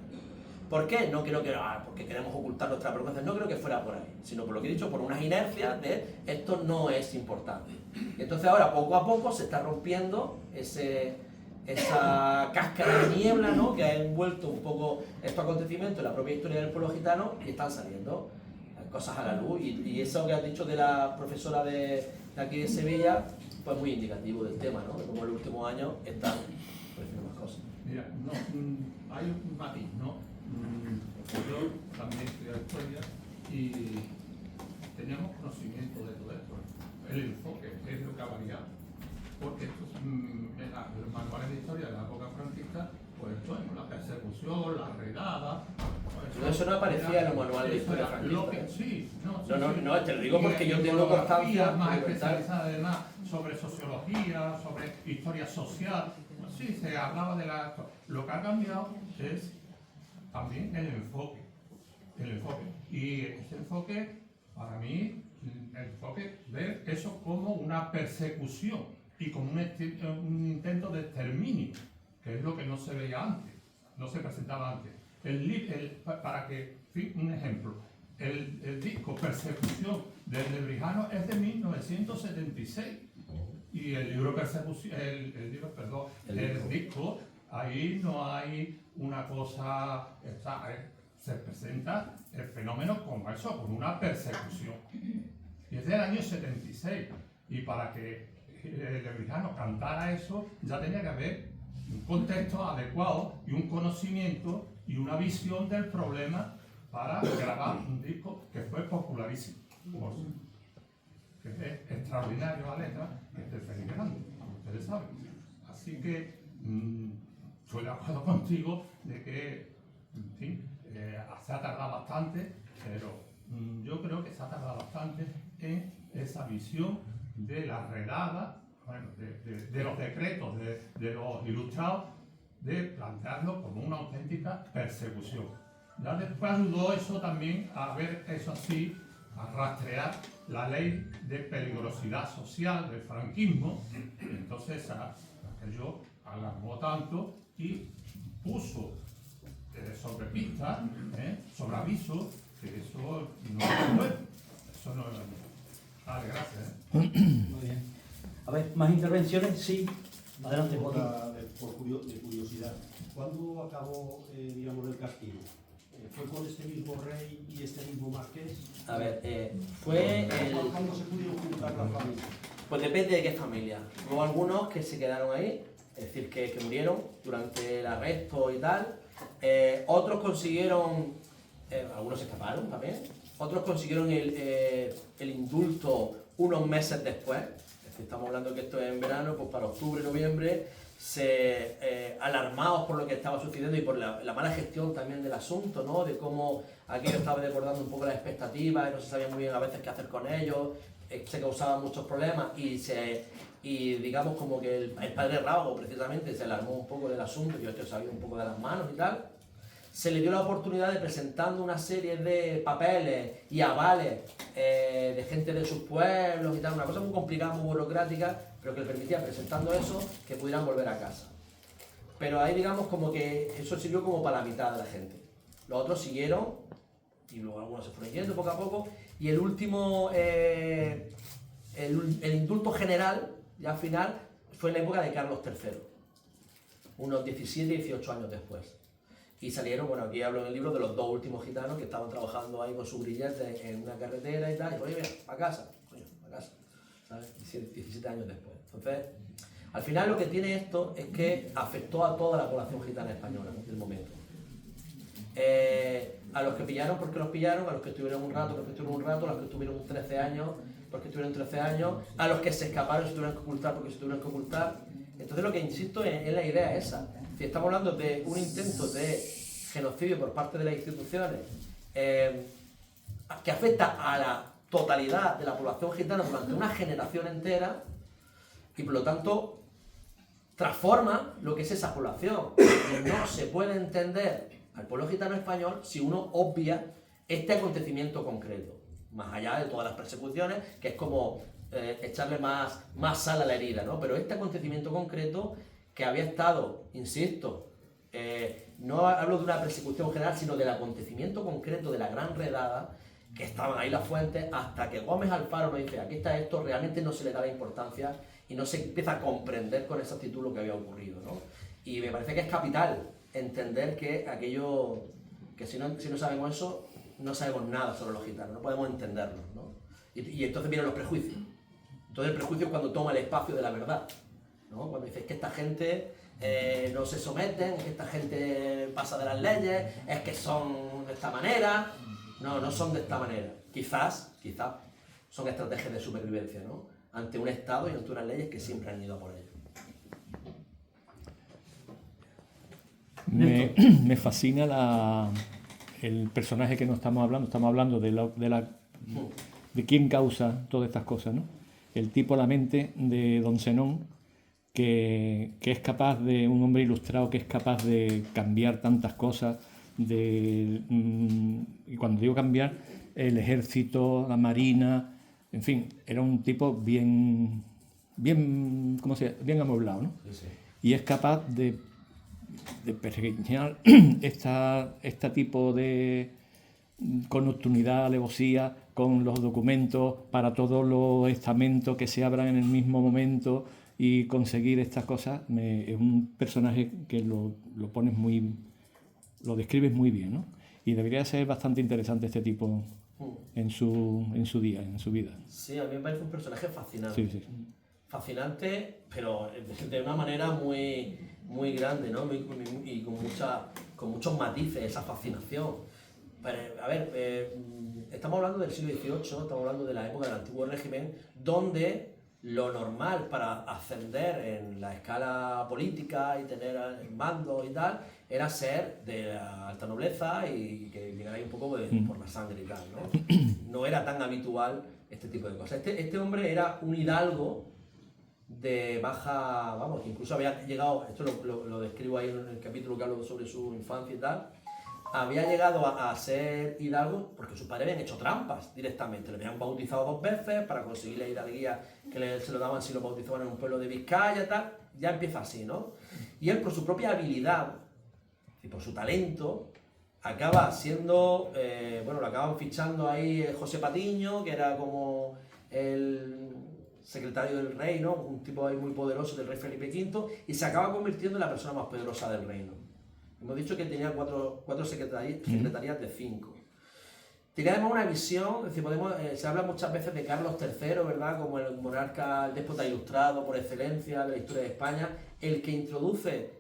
¿Por qué? No creo que porque queremos ocultar nuestra vergüenza, no creo que fuera por ahí, sino por lo que he dicho, por unas inercias de esto no es importante. Entonces ahora poco a poco se está rompiendo esa cáscara de niebla, ¿no?, que ha envuelto un poco estos acontecimientos en la propia historia del pueblo gitano, y están saliendo cosas a la luz, y eso que has dicho de la profesora de aquí de Sevilla, pues muy indicativo del tema, ¿no?, de cómo en los últimos años están apareciendo más cosas. Mira, hay un matiz, ¿no? Yo también estudié historia y teníamos conocimiento de todo esto. El enfoque es lo que ha variado, porque estos, en los manuales de historia de la época franquista, pues bueno, la persecución, la redada. Pues eso no aparecía en los manuales de historia franquista. Sí, no, te lo digo porque yo tengo constancia más especializada además sobre sociología, sobre historia social. Pues sí, se hablaba de la. Lo que ha cambiado es también el enfoque. Y ese enfoque, para mí, ver eso como una persecución y como un intento de exterminio, que es lo que no se veía antes, no se presentaba antes. Un ejemplo, el disco Persecución del Lebrijano es de 1976 y el disco, ahí no hay una cosa, se presenta el fenómeno como eso, como una persecución. Y es del año 76. Y para que el lebrijano cantara eso, ya tenía que haber un contexto adecuado y un conocimiento y una visión del problema para grabar un disco que fue popularísimo. Que es extraordinario la letra, que es de Félix Grande, como ustedes saben. Así que estoy de acuerdo contigo de que, en fin, se ha tardado bastante, pero yo creo que se ha tardado bastante en esa visión de la redada, bueno, de los decretos, de los ilustrados, de plantearlo como una auténtica persecución. Ya después ayudó eso también a ver eso así, a rastrear la ley de peligrosidad social del franquismo. Entonces aquello alarmó tanto y puso sobre pistas, sobre aviso, que eso no es bueno. Eso no es bueno. Vale, gracias. Muy bien. A ver, ¿más intervenciones? Sí. Adelante, Joaquín. De curiosidad, ¿cuándo acabó, digamos, el castigo? ¿Fue con este mismo rey y este mismo marqués? A ver, fue el... ¿Cómo se pudieron juntar las familias? Pues depende de qué familia. Hubo algunos que se quedaron ahí, es decir, que murieron durante el arresto y tal. Otros consiguieron, algunos escaparon también, otros consiguieron el indulto unos meses después. Es decir, estamos hablando que esto es en verano, pues para octubre, noviembre, alarmados por lo que estaba sucediendo y por la mala gestión también del asunto, ¿no? De cómo aquello estaba desbordando un poco las expectativas y no se sabía muy bien a veces qué hacer con ellos. Se causaban muchos problemas y digamos como que el padre Rábago precisamente se alarmó un poco del asunto, yo esto sabía un poco de las manos y tal. Se le dio la oportunidad de presentando una serie de papeles y avales de gente de sus pueblos y tal, una cosa muy complicada, muy burocrática, pero que le permitía, presentando eso, que pudieran volver a casa. Pero ahí digamos como que eso sirvió como para la mitad de la gente. Los otros siguieron y luego algunos se fueron yendo poco a poco y el último, el indulto general, ya al final, fue en la época de Carlos III, unos 17, 18 años después. Y salieron, bueno, aquí hablo en el libro de los dos últimos gitanos que estaban trabajando ahí con su grillete en una carretera y tal, y dijo, oye, mira, a casa, coño, a casa, ¿sabes? 17 años después. Entonces, al final lo que tiene esto es que afectó a toda la población gitana española del momento. A los que pillaron porque los pillaron, a los que estuvieron un rato porque estuvieron un rato, a los que estuvieron 13 años porque estuvieron 13 años, a los que se escaparon y se tuvieron que ocultar porque se tuvieron que ocultar. Entonces lo que insisto es la idea esa. Si estamos hablando de un intento de genocidio por parte de las instituciones que afecta a la totalidad de la población gitana durante una generación entera y por lo tanto transforma lo que es esa población. Y no se puede entender al pueblo gitano español si uno obvia este acontecimiento concreto, más allá de todas las persecuciones, que es como echarle más sal a la herida, ¿no? Pero este acontecimiento concreto que había estado, insisto, no hablo de una persecución general, sino del acontecimiento concreto de la Gran Redada, que estaban ahí las fuentes, hasta que Gómez Alfaro nos dice, aquí está esto, realmente no se le da la importancia y no se empieza a comprender con exactitud lo que había ocurrido, ¿no? Y me parece que es capital entender que aquello, que si no sabemos eso, no sabemos nada sobre los gitanos, no podemos entenderlos, ¿no? Y entonces vienen los prejuicios. Entonces el prejuicio es cuando toma el espacio de la verdad, ¿no? Cuando dices que esta gente no se someten, es que esta gente pasa de las leyes, es que son de esta manera. No son de esta manera. Quizás son estrategias de supervivencia, ¿no? Ante un Estado y ante unas leyes que siempre han ido a por ello. Me fascina el personaje que nos estamos hablando de quién causa todas estas cosas, ¿no? El tipo, la mente de Don Zenón, que es capaz de, un hombre ilustrado que es capaz de cambiar tantas cosas, y cuando digo cambiar, el ejército, la marina, en fin, era un tipo bien amueblado, ¿no? Sí, sí. Y es capaz de pergeñar este tipo de con nocturnidad, alevosía, con los documentos para todos los estamentos que se abran en el mismo momento y conseguir estas cosas. Es un personaje que lo describes muy bien, ¿no? Y debería ser bastante interesante este tipo en su vida. Sí, a mí me parece un personaje fascinante. Sí. Fascinante, pero de una manera muy grande, ¿no? Y con muchos matices, esa fascinación. Pero, a ver, estamos hablando del siglo XVIII, estamos hablando de la época del Antiguo Régimen, donde lo normal para ascender en la escala política y tener mando y tal, era ser de la alta nobleza y que llegara ahí un poco por la sangre y tal, ¿no? No era tan habitual este tipo de cosas. Este hombre era un hidalgo de baja, vamos, que incluso había llegado, esto lo describo ahí en el capítulo que hablo sobre su infancia y tal, había llegado a ser hidalgo porque sus padres habían hecho trampas directamente, le habían bautizado 2 veces para conseguir la hidalguía que se lo daban si lo bautizaban en un pueblo de Vizcaya y tal, ya empieza así, ¿no? Y él por su propia habilidad y por su talento acaba siendo, lo acaban fichando ahí José Patiño, que era como el secretario del rey, ¿no? Un tipo ahí muy poderoso del rey Felipe V, y se acaba convirtiendo en la persona más poderosa del reino. Hemos dicho que tenía cuatro secretarías de 5. Tenía además una visión, es decir, se habla muchas veces de Carlos III, ¿verdad? Como el monarca, el déspota ilustrado por excelencia de la historia de España, el que introduce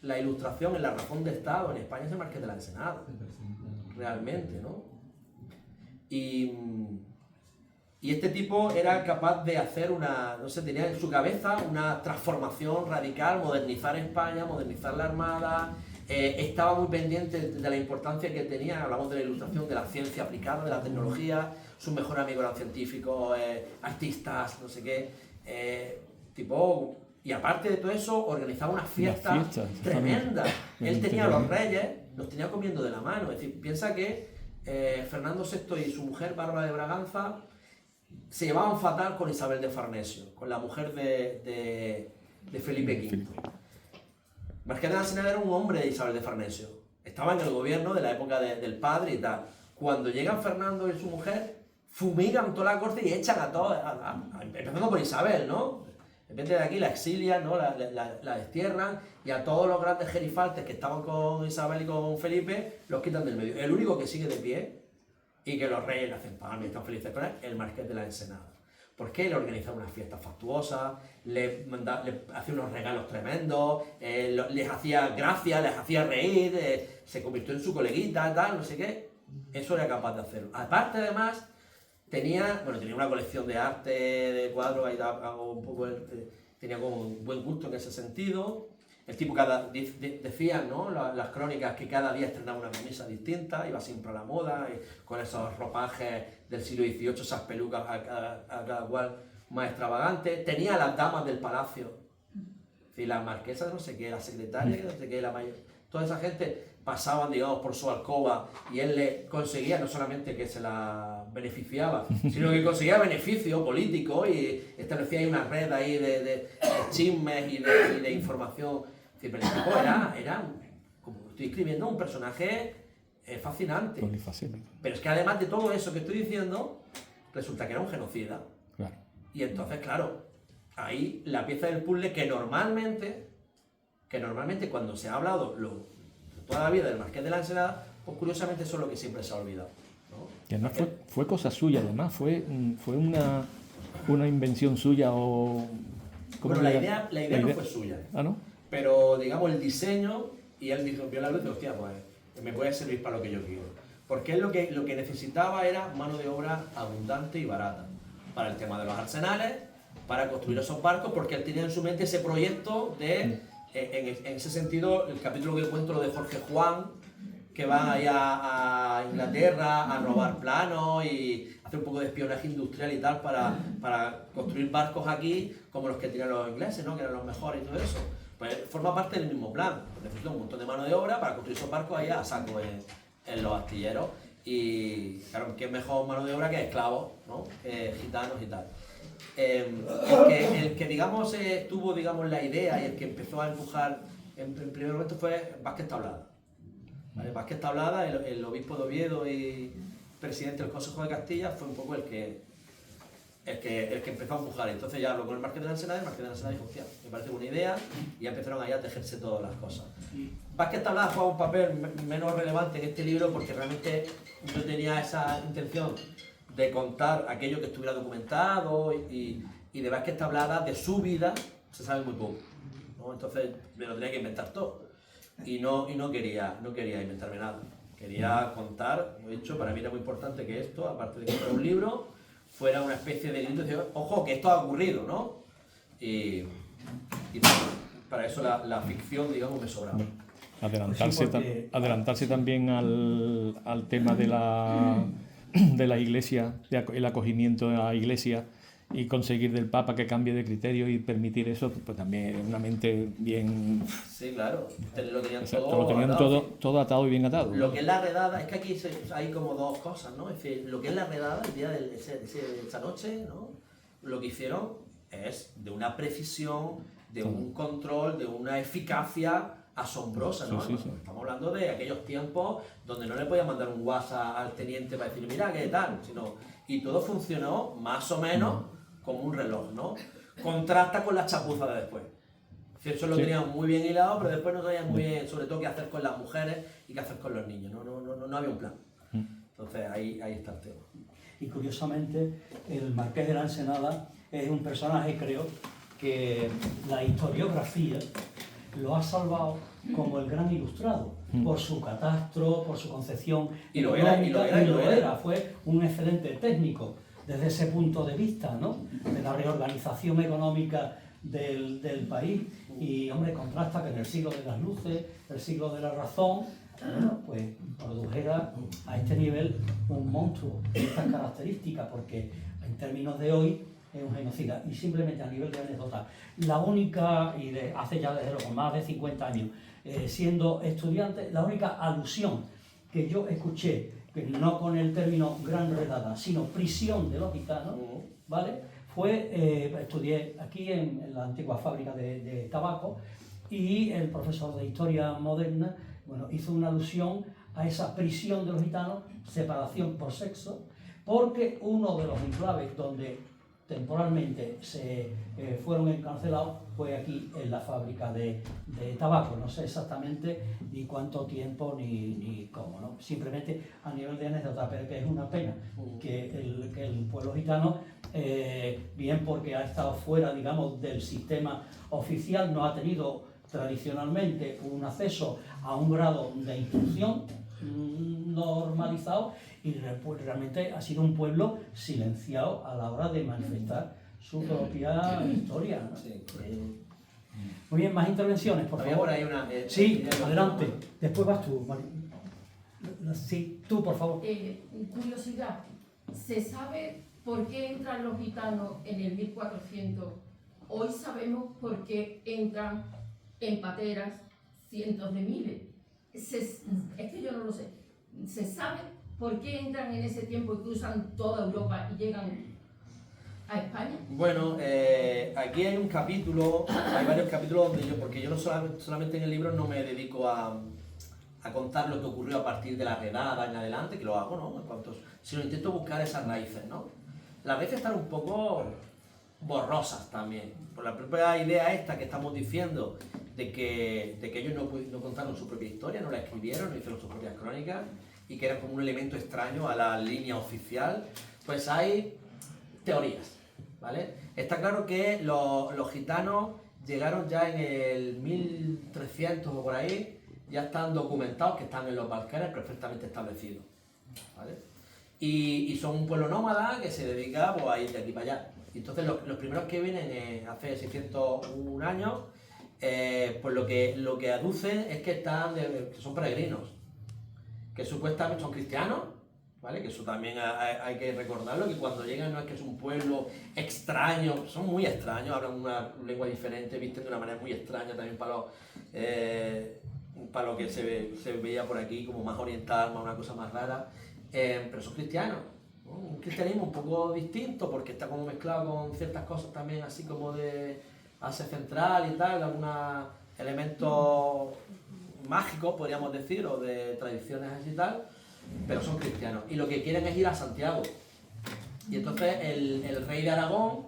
la ilustración en la razón de Estado en España es el Marqués de la Ensenada, realmente, ¿no? Y este tipo era capaz de hacer tenía en su cabeza una transformación radical, modernizar España, modernizar la Armada. Estaba muy pendiente de la importancia que tenía, hablamos de la ilustración, de la ciencia aplicada, de la tecnología. Sus mejores amigos eran científicos, artistas, no sé qué. Y aparte de todo eso, organizaba unas fiestas tremendas. Él tenía a los reyes, los tenía comiendo de la mano. Es decir, piensa que Fernando VI y su mujer, Bárbara de Braganza, se llevaban fatal con Isabel de Farnesio, con la mujer de Felipe V. Marqués de la Ensenada era un hombre de Isabel de Farnesio. Estaba en el gobierno de la época del padre y tal. Cuando llegan Fernando y su mujer, fumigan toda la corte y echan a todos, empezando por Isabel, ¿no? De repente de aquí la exilian, ¿no? La destierran y a todos los grandes gerifaltes que estaban con Isabel y con Felipe los quitan del medio. El único que sigue de pie y que los reyes le hacen pan y están felices con él, el Marqués de la Ensenada. ¿Por qué? Le organizaba unas fiestas fastuosas, le hacía unos regalos tremendos, les hacía gracia, les hacía reír, se convirtió en su coleguita, tal, no sé qué. Eso era capaz de hacerlo. Aparte, además, tenía una colección de arte, de cuadros, ahí tenía como un buen gusto en ese sentido. El tipo decían, ¿no? Las crónicas que cada día estrenaba una camisa distinta, iba siempre a la moda, con esos ropajes del siglo XVIII, esas pelucas a cada cual más extravagantes. Tenía a las damas del palacio, es decir, las marquesas, no sé qué, la secretaria, no sé qué, la mayor. Toda esa gente pasaban, digamos, por su alcoba y él le conseguía no solamente que se la beneficiaba, sino que conseguía beneficio político y establecía ahí una red ahí de chismes y de información. Pero el tipo era, como estoy escribiendo, un personaje fascinante. Pero es que además de todo eso que estoy diciendo, resulta que era un genocida. Claro. Y entonces, claro, ahí la pieza del puzzle que normalmente cuando se ha hablado toda la vida del Marqués de la Ensenada, pues curiosamente eso es lo que siempre se ha olvidado, ¿no? Que además fue cosa suya, además, fue una invención suya o... Bueno, la idea no fue suya. ¿Ah, no? Pero, digamos, el diseño, y él dijo, vio la luz y hostia, pues me puede servir para lo que yo quiero. Porque él lo que necesitaba era mano de obra abundante y barata. Para el tema de los arsenales, para construir esos barcos, porque él tenía en su mente ese proyecto de, en ese sentido, el capítulo que cuento, lo de Jorge Juan, que van allá a Inglaterra a robar planos y hacer un poco de espionaje industrial y tal para construir barcos aquí como los que tenían los ingleses, ¿no? Que eran los mejores y todo eso. Pues forma parte del mismo plan. Necesita un montón de mano de obra para construir esos barcos allá a saco en los astilleros. Y claro, ¿qué mejor mano de obra que esclavos, ¿no? Gitanos y tal? El que digamos tuvo digamos la idea y el que empezó a empujar en primer momento fue Vázquez Tablada. ¿Vale? Vázquez Tablada, el obispo de Oviedo y presidente del Consejo de Castilla, fue un poco el que empezó a empujar. Entonces ya habló con el Marqués de la Ensenada y el Marqués de la Ensenada dijo, hostia, me parece buena idea, y ya empezaron ahí a tejerse todas las cosas. Vázquez Tablada juega un papel menos relevante en este libro porque realmente yo tenía esa intención de contar aquello que estuviera documentado y de Vázquez Tablada, de su vida, se sabe muy poco, ¿no? Entonces me lo tenía que inventar todo y no quería inventarme nada. Quería contar, lo he dicho, para mí era muy importante que esto, aparte de que fuera un libro, fuera una especie de grito de, ojo, que esto ha ocurrido, ¿no? Y para eso la ficción, digamos, me sobraba. Adelantarse también al tema de la iglesia, el acogimiento de la iglesia y conseguir del Papa que cambie de criterio y permitir eso, pues también una mente bien... Sí, claro, lo tenían todo atado y bien atado. Lo que es la redada, es que aquí hay como dos cosas, ¿no? Es decir, lo que es la redada, el día de esa noche, ¿no? Lo que hicieron es de una precisión, de un control, de una eficacia asombrosa, ¿no? Sí. Estamos hablando de aquellos tiempos donde no le podías mandar un WhatsApp al teniente para decirle, mira, ¿qué tal? Y todo funcionó más o menos como un reloj, ¿no? Contrasta con la chapuza de después. Es Eso lo Sí. tenían muy bien hilado, pero después no sabían muy bien, sobre todo, qué hacer con las mujeres y qué hacer con los niños. No había un plan. Entonces ahí está el tema. Y curiosamente, el Marqués de la Ensenada es un personaje, creo, que la historiografía lo ha salvado como el gran ilustrado, por su catastro, por su concepción Y lo era, y lo era, y lo era. Fue un excelente técnico desde ese punto de vista, ¿no? De la reorganización económica del país. Y, hombre, contrasta que en el siglo de las luces, el siglo de la razón, bueno, pues produjera a este nivel un monstruo de estas características, porque en términos de hoy es un genocida. Y simplemente a nivel de anécdota, la única, y hace ya desde luego más de 50 años, siendo estudiante, la única alusión que yo escuché, que no con el término gran redada, sino prisión de los gitanos, ¿vale? Estudié aquí en la antigua fábrica de tabaco, y el profesor de Historia Moderna, bueno, hizo una alusión a esa prisión de los gitanos, separación por sexo, porque uno de los enclaves donde temporalmente se fueron encarcelados fue aquí en la fábrica de tabaco. No sé exactamente ni cuánto tiempo ni cómo, ¿no? Simplemente a nivel de anécdota, pero que es una pena que el pueblo gitano, bien porque ha estado fuera, digamos, del sistema oficial, no ha tenido tradicionalmente un acceso a un grado de instrucción normalizado, y realmente ha sido un pueblo silenciado a la hora de manifestar su propia historia, ¿no? Sí. Muy bien, más intervenciones, por Había favor. por ahí una... Sí, adelante. Después vas tú, Mari. Sí, tú, por favor. Curiosidad, ¿se sabe por qué entran los gitanos en el 1400? Hoy sabemos por qué entran en pateras cientos de miles. Es que yo no lo sé. ¿Se sabe por qué entran en ese tiempo y cruzan toda Europa y llegan a España? Bueno, aquí hay un capítulo, hay varios capítulos donde porque yo no solamente en el libro no me dedico a contar lo que ocurrió a partir de la redada en adelante, que lo hago, ¿no? Sino intento buscar esas raíces, ¿no? Las raíces están un poco borrosas también, por la propia idea esta que estamos diciendo de que ellos no contaron su propia historia, no la escribieron, no hicieron sus propias crónicas, y que eran como un elemento extraño a la línea oficial. Pues hay teorías, ¿vale? Está claro que los gitanos llegaron ya en el 1300 o por ahí, ya están documentados que están en los Balcanes perfectamente establecidos, ¿vale? Y son un pueblo nómada que se dedica, pues, a ir de aquí para allá. Y entonces los primeros que vienen hace 601 años, pues lo que aducen es que que son peregrinos, que supuestamente son cristianos, ¿vale? Que eso también hay que recordarlo, que cuando llegan no es que es un pueblo extraño, son muy extraños, hablan una lengua diferente, visten de una manera muy extraña también para lo que se veía por aquí como más oriental, más una cosa más rara, pero son cristianos, ¿no? Un cristianismo un poco distinto porque está como mezclado con ciertas cosas también así como de Asia Central y tal, algunos elementos mágicos podríamos decir, o de tradiciones así y tal, pero son cristianos y lo que quieren es ir a Santiago. Y entonces el rey de Aragón,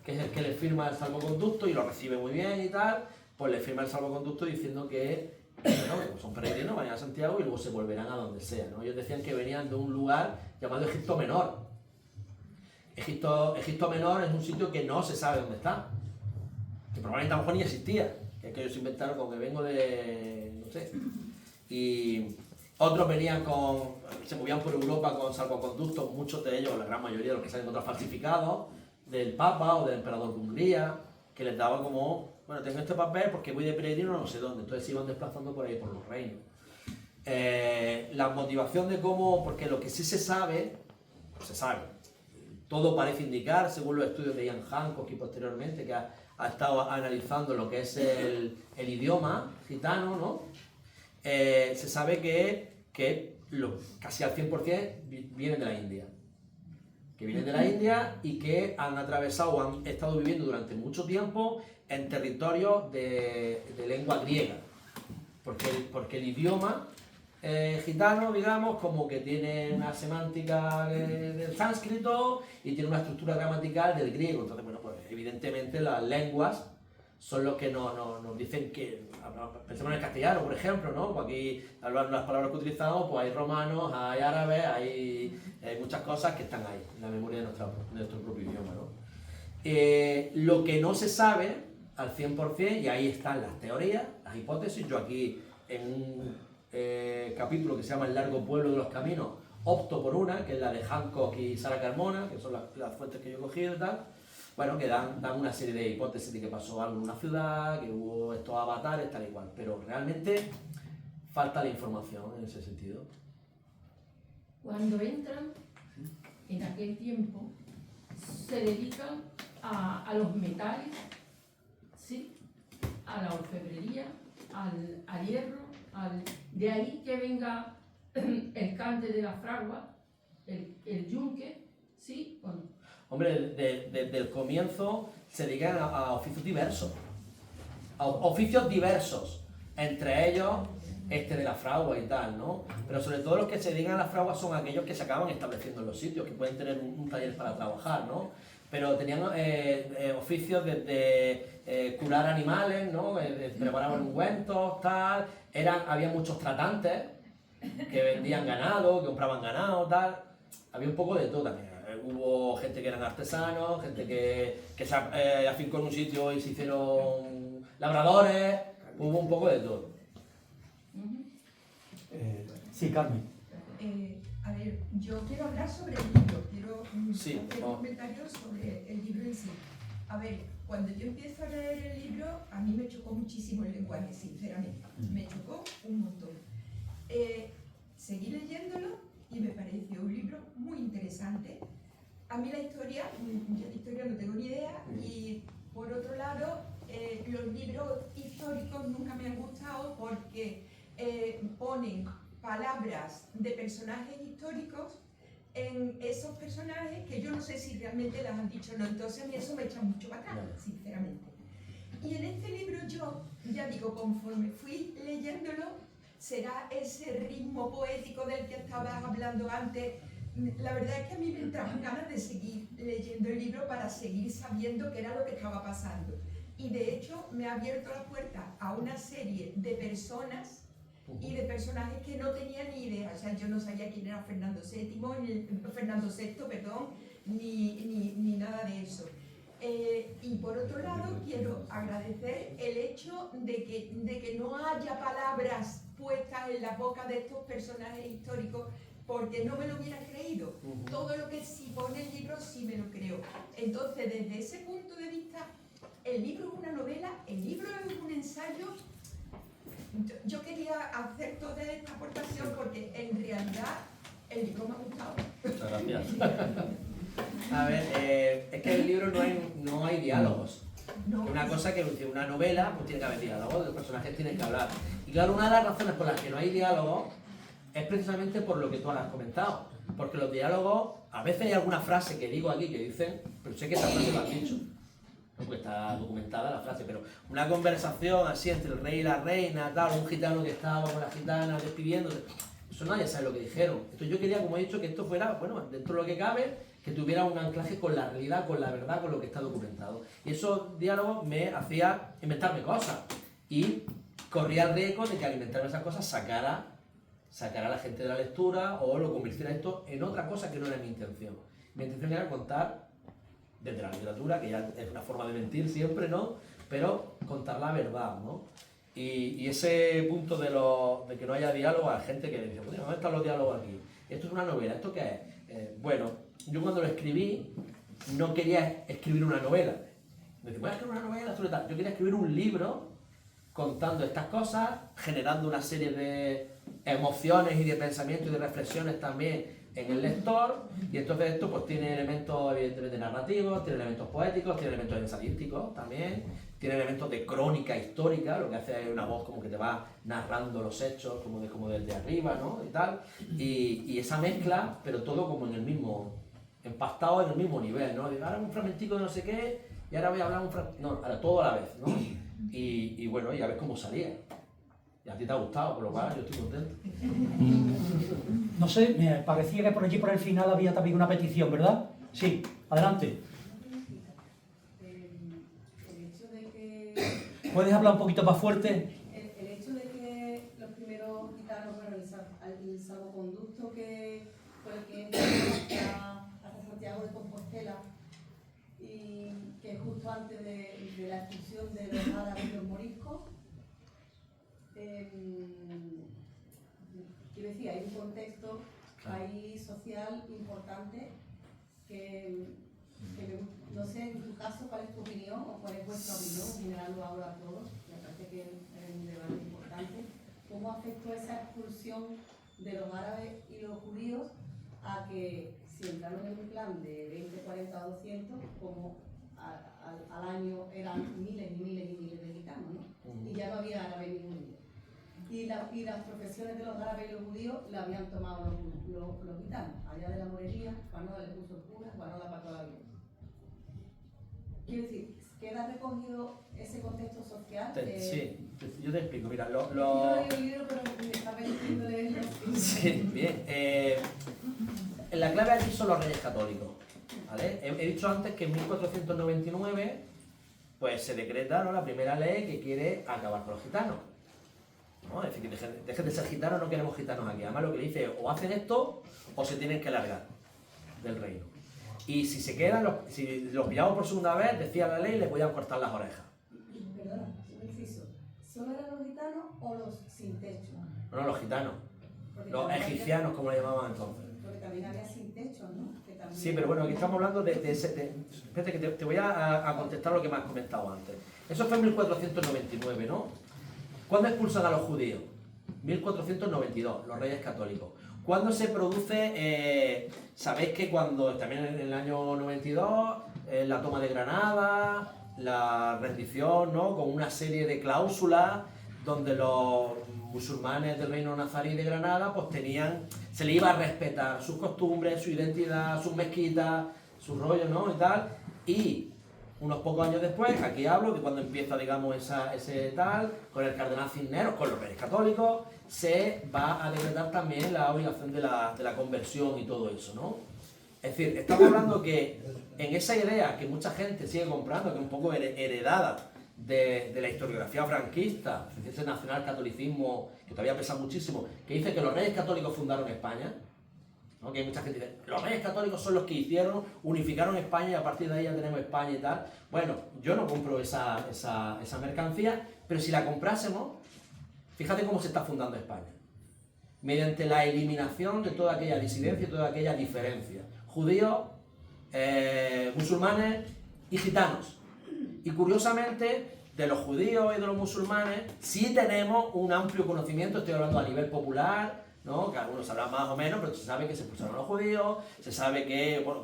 que es el que le firma el salvoconducto y lo recibe muy bien y tal, pues le firma el salvoconducto diciendo que bueno, son peregrinos, vayan a Santiago y luego se volverán a donde sea, ¿no? Ellos decían que venían de un lugar llamado Egipto Menor. Egipto Menor es un sitio que no se sabe dónde está, que probablemente a lo mejor ni existía, que es que ellos inventaron como que vengo de... no sé. Y otros venían se movían por Europa con salvoconductos, muchos de ellos, la gran mayoría de los que se han encontrado falsificados, del Papa o del Emperador de Hungría, que les daba como, bueno, tengo este papel porque voy de peregrino no sé dónde, entonces se iban desplazando por ahí, por los reinos. La motivación de cómo, porque lo que sí se sabe, todo parece indicar, según los estudios de Ian Hancock y posteriormente, que ha estado analizando lo que es el idioma gitano, ¿no? Se sabe que casi al 100% vienen de la India. Que vienen de la India y que han atravesado o han estado viviendo durante mucho tiempo en territorios de lengua griega. Porque el idioma gitano, digamos, como que tiene una semántica del sánscrito y tiene una estructura gramatical del griego. Entonces, bueno, pues evidentemente las lenguas son los que nos dicen que, pensemos en el castellano, por ejemplo, ¿no? Pues aquí, hablando de las palabras que utilizamos, pues hay romanos, hay árabes, hay muchas cosas que están ahí, en la memoria de nuestro propio idioma, ¿no? Lo que no se sabe al 100%, y ahí están las teorías, las hipótesis, yo aquí en un capítulo que se llama El largo pueblo de los caminos, opto por una, que es la de Hancock y Sara Carmona, que son las fuentes que yo he cogido y tal, bueno, que dan una serie de hipótesis de que pasó algo en una ciudad, que hubo estos avatares, tal y cual, pero realmente falta la información en ese sentido. Cuando entran, en aquel tiempo, se dedican a los metales, ¿sí? A la orfebrería, al hierro, de ahí que venga el cante de la fragua, el yunque, ¿sí? Hombre, desde el comienzo se dedican a oficios diversos. A oficios diversos. Entre ellos, de la fragua y tal, ¿no? Pero sobre todo los que se dedican a la fragua son aquellos que se acaban estableciendo en los sitios, que pueden tener un taller para trabajar, ¿no? Pero tenían oficios desde curar animales, ¿no? Preparaban ungüentos, tal. Había muchos tratantes que vendían ganado, que compraban ganado, tal. Había un poco de todo también. Hubo gente que eran artesanos, gente que se afincó en un sitio y se hicieron labradores, hubo un poco de todo. Sí, Carmen. A ver, yo quiero hablar sobre el libro, quiero hacer un comentario sobre el libro en sí. A ver, cuando yo empiezo a leer el libro, a mí me chocó muchísimo el lenguaje, sinceramente, me chocó un montón. Seguí leyéndolo y me pareció un libro muy interesante. A mí la historia, yo de historia no tengo ni idea, y por otro lado, los libros históricos nunca me han gustado porque ponen palabras de personajes históricos en esos personajes que yo no sé si realmente las han dicho o no, entonces a mí eso me echa mucho para atrás, sinceramente. Y en este libro yo, ya digo, conforme fui leyéndolo, será ese ritmo poético del que estabas hablando antes. La verdad es que a mí me entraban ganas de seguir leyendo el libro para seguir sabiendo qué era lo que estaba pasando. Y de hecho me ha abierto la puerta a una serie de personas y de personajes que no tenía ni idea. O sea, yo no sabía quién era Fernando VI, ni nada de eso. Y por otro lado, quiero agradecer el hecho de que no haya palabras puestas en la boca de estos personajes históricos, porque no me lo hubiera creído. Todo lo que sí pone el libro sí me lo creo. Entonces, desde ese punto de vista, el libro es una novela, el libro es un ensayo. Yo quería hacer toda esta aportación porque en realidad el libro me ha gustado. Muchas gracias. A ver, es que en el libro no hay diálogos. No. Una cosa que una novela, pues tiene que haber diálogos, los personajes tienen que hablar. Y claro, una de las razones por las que no hay diálogos es precisamente por lo que tú has comentado. Porque los diálogos, a veces hay alguna frase que digo aquí que dicen, pero sé que esa frase lo has dicho, porque está documentada la frase, pero una conversación así entre el rey y la reina, tal, un gitano que estaba con la gitana despidiéndose, eso nadie sabe lo que dijeron. Entonces yo quería, como he dicho, que esto fuera, bueno, dentro de lo que cabe, que tuviera un anclaje con la realidad, con la verdad, con lo que está documentado. Y esos diálogos me hacía inventarme cosas. Y corría el riesgo de que al inventarme esas cosas sacara a la gente de la lectura o lo convirtiera esto en otra cosa que no era mi intención. Mi intención era contar desde la literatura, que ya es una forma de mentir siempre, ¿no? Pero contar la verdad, ¿no? Y ese punto de que no haya diálogo, a gente que dice, ¿dónde están los diálogos aquí? Esto es una novela, ¿esto qué es? Bueno, yo cuando lo escribí no quería escribir una novela. Me decía, voy a escribir una novela sobre tal. Yo quería escribir un libro contando estas cosas, generando una serie de emociones y de pensamientos y de reflexiones también en el lector, y entonces esto pues tiene elementos evidentemente narrativos, tiene elementos poéticos, tiene elementos ensayísticos también, tiene elementos de crónica histórica, lo que hace es una voz como que te va narrando los hechos como desde arriba, ¿no? Y tal, y esa mezcla, pero todo como en el mismo, empastado en el mismo nivel, ¿no? Ahora un fragmentico de no sé qué, y ahora voy a hablar no, ahora todo a la vez, ¿no? Y bueno, y a ver cómo salía. Y a ti te ha gustado, por lo cual yo estoy contento. No sé, me parecía que por allí por el final había también una petición, ¿verdad? Sí, adelante. El hecho de que ¿Puedes hablar un poquito más fuerte? El hecho de que los primeros gitanos, bueno, el salvoconducto que fue el que entró hasta Santiago de Compostela, y que justo antes de la expulsión de los árabes y los moriscos, quiero decir, hay un contexto ahí social importante que no sé, en tu caso, ¿cuál es tu opinión o cuál es vuestra opinión? En general lo hablo a todos, me parece que es un debate importante. ¿Cómo afectó esa expulsión de los árabes y los judíos a que si entraron en un plan de 20, 40 o 200, como al año eran miles y miles y miles de gitanos, ¿no? Y ya no había árabes ni judíos. Y las profesiones de los árabes y los judíos la habían tomado los gitanos. Allá de la morería, Juanola le puso el cura, Juanola para toda la vida. Quiero decir, ¿queda recogido ese contexto social? Sí, yo te explico. Mira, Yo no he leído el libro, pero me está permitiendo leerlo. Sí, bien. La clave aquí son los reyes católicos, ¿vale? He dicho antes que en 1499 pues, se decreta, ¿no?, la primera ley que quiere acabar con los gitanos, ¿no? Es decir, que dejen de ser gitanos, no queremos gitanos aquí. Además lo que dice es, o hacen esto o se tienen que largar del reino. Y si se quedan, si los pillamos por segunda vez, decía la ley, les voy a cortar las orejas. Perdona, un inciso. ¿Solo eran los gitanos o los sin techo? No, los gitanos. Porque Los egipcianos, como le llamaban entonces. Porque también había sin techo, ¿no? Que también... Sí, pero bueno, aquí estamos hablando de ese... Espérate que te voy a contestar lo que me has comentado antes. Eso fue en 1499, ¿no? ¿Cuándo expulsan a los judíos? 1492, los reyes católicos. ¿Cuándo se produce? Sabéis que cuando, también en el año 92, la toma de Granada, la rendición, ¿no?, con una serie de cláusulas donde los musulmanes del reino nazarí de Granada pues se les iba a respetar sus costumbres, su identidad, sus mezquitas, sus rollos, ¿no?, y tal. Y unos pocos años después, aquí hablo que cuando empieza, digamos, ese tal, con el cardenal Cisneros, con los reyes católicos, se va a decretar también la obligación de la conversión y todo eso, ¿no? Es decir, estamos hablando que en esa idea que mucha gente sigue comprando, que es un poco heredada de la historiografía franquista, ese nacional-catolicismo que todavía pesa muchísimo, que dice que los reyes católicos fundaron España, ¿no? Que hay mucha gente que dice, los reyes católicos son los que unificaron España y a partir de ahí ya tenemos España y tal. Bueno, yo no compro esa mercancía, pero si la comprásemos, fíjate cómo se está fundando España. Mediante la eliminación de toda aquella disidencia y toda aquella diferencia. Judíos, musulmanes y gitanos. Y curiosamente, de los judíos y de los musulmanes, sí tenemos un amplio conocimiento, estoy hablando a nivel popular, ¿no?, que algunos sabrán más o menos, pero se sabe que se expulsaron los judíos, se sabe que, bueno,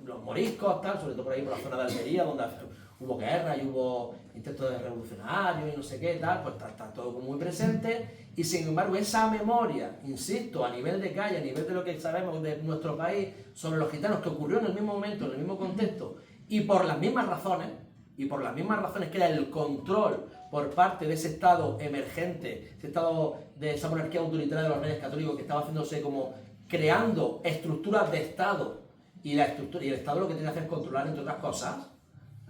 los moriscos, tal, sobre todo por ahí por la zona de Almería, donde hubo guerra y hubo intentos de revolucionarios y no sé qué, tal, pues está todo muy presente, y sin embargo esa memoria, insisto, a nivel de calle, a nivel de lo que sabemos de nuestro país sobre los gitanos, que ocurrió en el mismo momento, en el mismo contexto, y por las mismas razones que era el control por parte de ese Estado emergente, ese Estado de esa monarquía autoritaria de los reyes católicos que estaba haciéndose como creando estructuras de Estado, y el Estado lo que tiene que hacer es controlar, entre otras cosas,